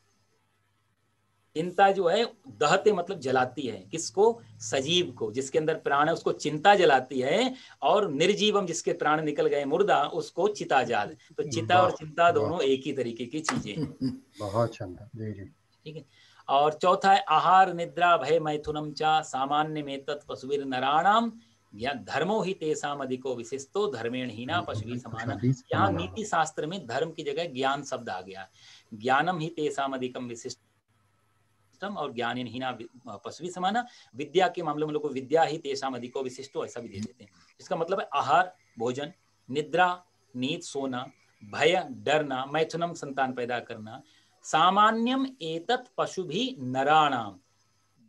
चिंता जो है दहते मतलब जलाती है, किसको? सजीव को, जिसके अंदर प्राण है उसको चिंता जलाती है। और निर्जीवम, जिसके प्राण निकल गए, मुर्दा, उसको चिता जाल। तो चिता और चिंता दोनों एक ही तरीके की चीजें हैं। बहुत शानदार, जी जी, ठीक है। और चौथा है आहार निद्रा भय मैथुनम चा सामान्य में तत् पशुवीर नराणाम धर्मो ही तेसाम अधिको विशिष्टो धर्मेण हीना पशुवी समाना। यहाँ नीति शास्त्र में धर्म की जगह ज्ञान शब्द आ गया। ज्ञानम ही तेसाम अधिकम विशिष्ट और ज्ञान हीना पशुवी समाना। विद्या के मामले में लोग को विद्या ही तेसाम अधिको विशिष्टो ऐसा भी दे देते हैं। इसका मतलब है आहार भोजन, निद्रा नींद सोना, भय डरना, मैथुनम संतान पैदा करना, सामान्यम एतत् पशु भी नराणाम,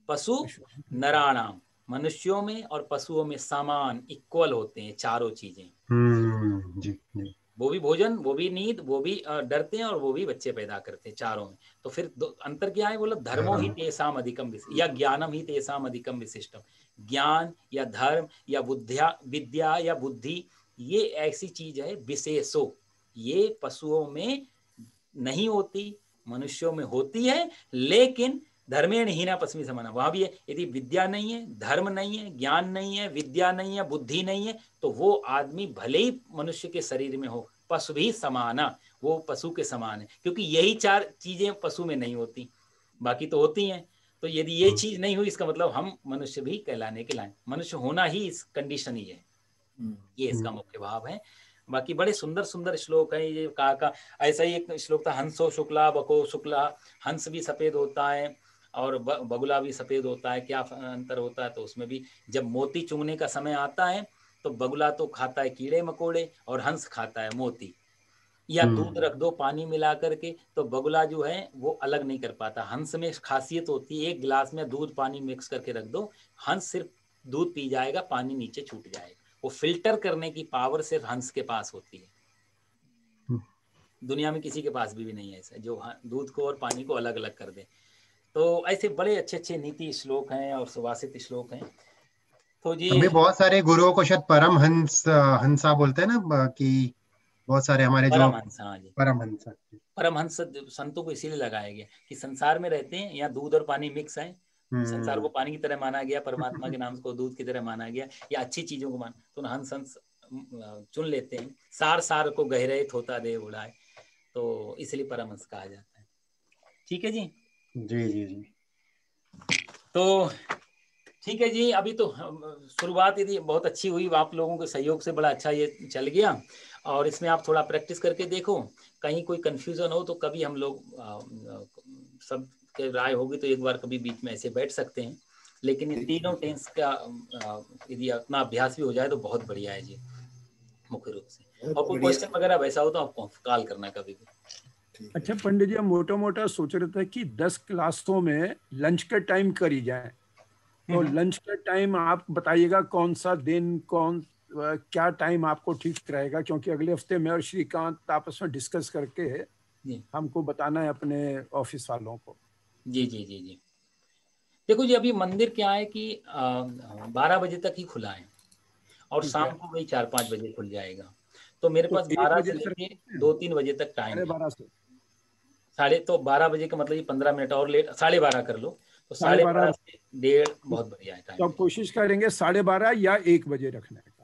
पशु नराणाम, मनुष्यों में और पशुओं में समान इक्वल होते हैं चारों चीजें। जी जी, वो भी भोजन, वो भी नींद, वो भी डरते हैं और वो भी बच्चे पैदा करते हैं चारों में। तो फिर अंतर क्या है? बोला धर्मो ही तेसाम अधिकम या ज्ञानम ही तेसाम अधिकम विशिष्टम। ज्ञान या धर्म या विद्या या बुद्धि, ये ऐसी चीज है विशेषो, ये पशुओं में नहीं होती, मनुष्यों में होती है। लेकिन धर्मेण हीना पशुवी समाना, वहां भी है। यदि विद्या नहीं है, धर्म नहीं है, ज्ञान नहीं है, विद्या नहीं है, बुद्धि नहीं है, तो वो आदमी भले ही मनुष्य के शरीर में हो, पशु भी समाना, वो पशु के समान है। क्योंकि यही चार चीजें पशु में नहीं होती, बाकी तो होती हैं। तो यदि ये चीज नहीं हुई, इसका मतलब हम मनुष्य भी कहलाने के लायक, मनुष्य होना ही इस कंडीशन ही है। ये इसका मुख्य भाव है। बाकी बड़े सुंदर सुंदर श्लोक है ये का ऐसा ही एक श्लोक था, हंसो शुक्ला बको शुक्ला, हंस भी सफेद होता है और बगुला भी सफेद होता है, क्या अंतर होता है? तो उसमें भी जब मोती चुगने का समय आता है तो बगुला तो खाता है कीड़े मकोड़े और हंस खाता है मोती। या दूध रख दो पानी मिला करके तो बगुला जो है वो अलग नहीं कर पाता। हंस में खासियत होती है, एक गिलास में दूध पानी मिक्स करके रख दो, हंस सिर्फ दूध पी जाएगा, पानी नीचे छूट जाएगा। वो फिल्टर करने की पावर सिर्फ हंस के पास होती है, दुनिया में किसी के पास भी नहीं है ऐसा जो दूध को और पानी को अलग अलग कर दे। तो ऐसे बड़े अच्छे अच्छे नीति श्लोक हैं और सुभाषित श्लोक हैं। तो जी हमें बहुत सारे गुरुओं को शायद परमहंस हंसा बोलते हैं ना, कि बहुत सारे हमारे जो परमहंस, हाँ जी, परमहंस, परमहंस संतों को इसीलिए लगाया गया कि संसार में रहते हैं, यहाँ दूध और पानी मिक्स है, संसार को पानी की तरह माना गया, परमात्मा के नाम को दूध की तरह माना गया, या अच्छी चीजों को मान, तो हंस हंस चुन लेते हैं। सार सार को गहरे थोता दे उड़ाए, तो इसलिए परमहंस कहा जाता है। ठीक है जी, जी जी जी। तो ठीक है जी, अभी तो शुरुआत यदि बहुत अच्छी हुई, आप लोगों के सहयोग से बड़ा अच्छा ये चल गया। और इसमें आप थोड़ा प्रैक्टिस करके देखो, कहीं कोई कंफ्यूजन हो तो कभी हम लोग सब के राय होगी तो एक बार कभी बीच में ऐसे बैठ सकते हैं। लेकिन इन तीनों टेंस का यदि अपना अभ्यास भी हो जाए तो बहुत बढ़िया है जी, मुख्य रूप से। और कोई क्वेश्चन वगैरह वैसा हो तो आपको कॉल करना कभी भी। अच्छा पंडित जी, हम मोटा मोटा सोच रहे थे कि 10 क्लासों में लंच का टाइम करी जाए, तो लंच का टाइम आप बताइएगा कौन सा दिन, क्या टाइम आपको ठीक रहेगा? क्योंकि अगले हफ्ते मैं और श्रीकांत आपस में डिस्कस करके हमको बताना है अपने ऑफिस वालों को। जी जी जी जी, देखो जी, अभी मंदिर क्या है कि 12 बजे तक ही खुला है और शाम को वही 4-5 बजे खुल जाएगा। तो मेरे पास 12 से लेके 2-3 बजे तक टाइम है। 12:30 से तो 12 बजे का मतलब 15 मिनट और लेट, 12:30 कर लो, तो 12:30 से 1:30 बहुत बढ़िया है टाइम। तो अब कोशिश करेंगे 12:30 या 1 बजे रखना है।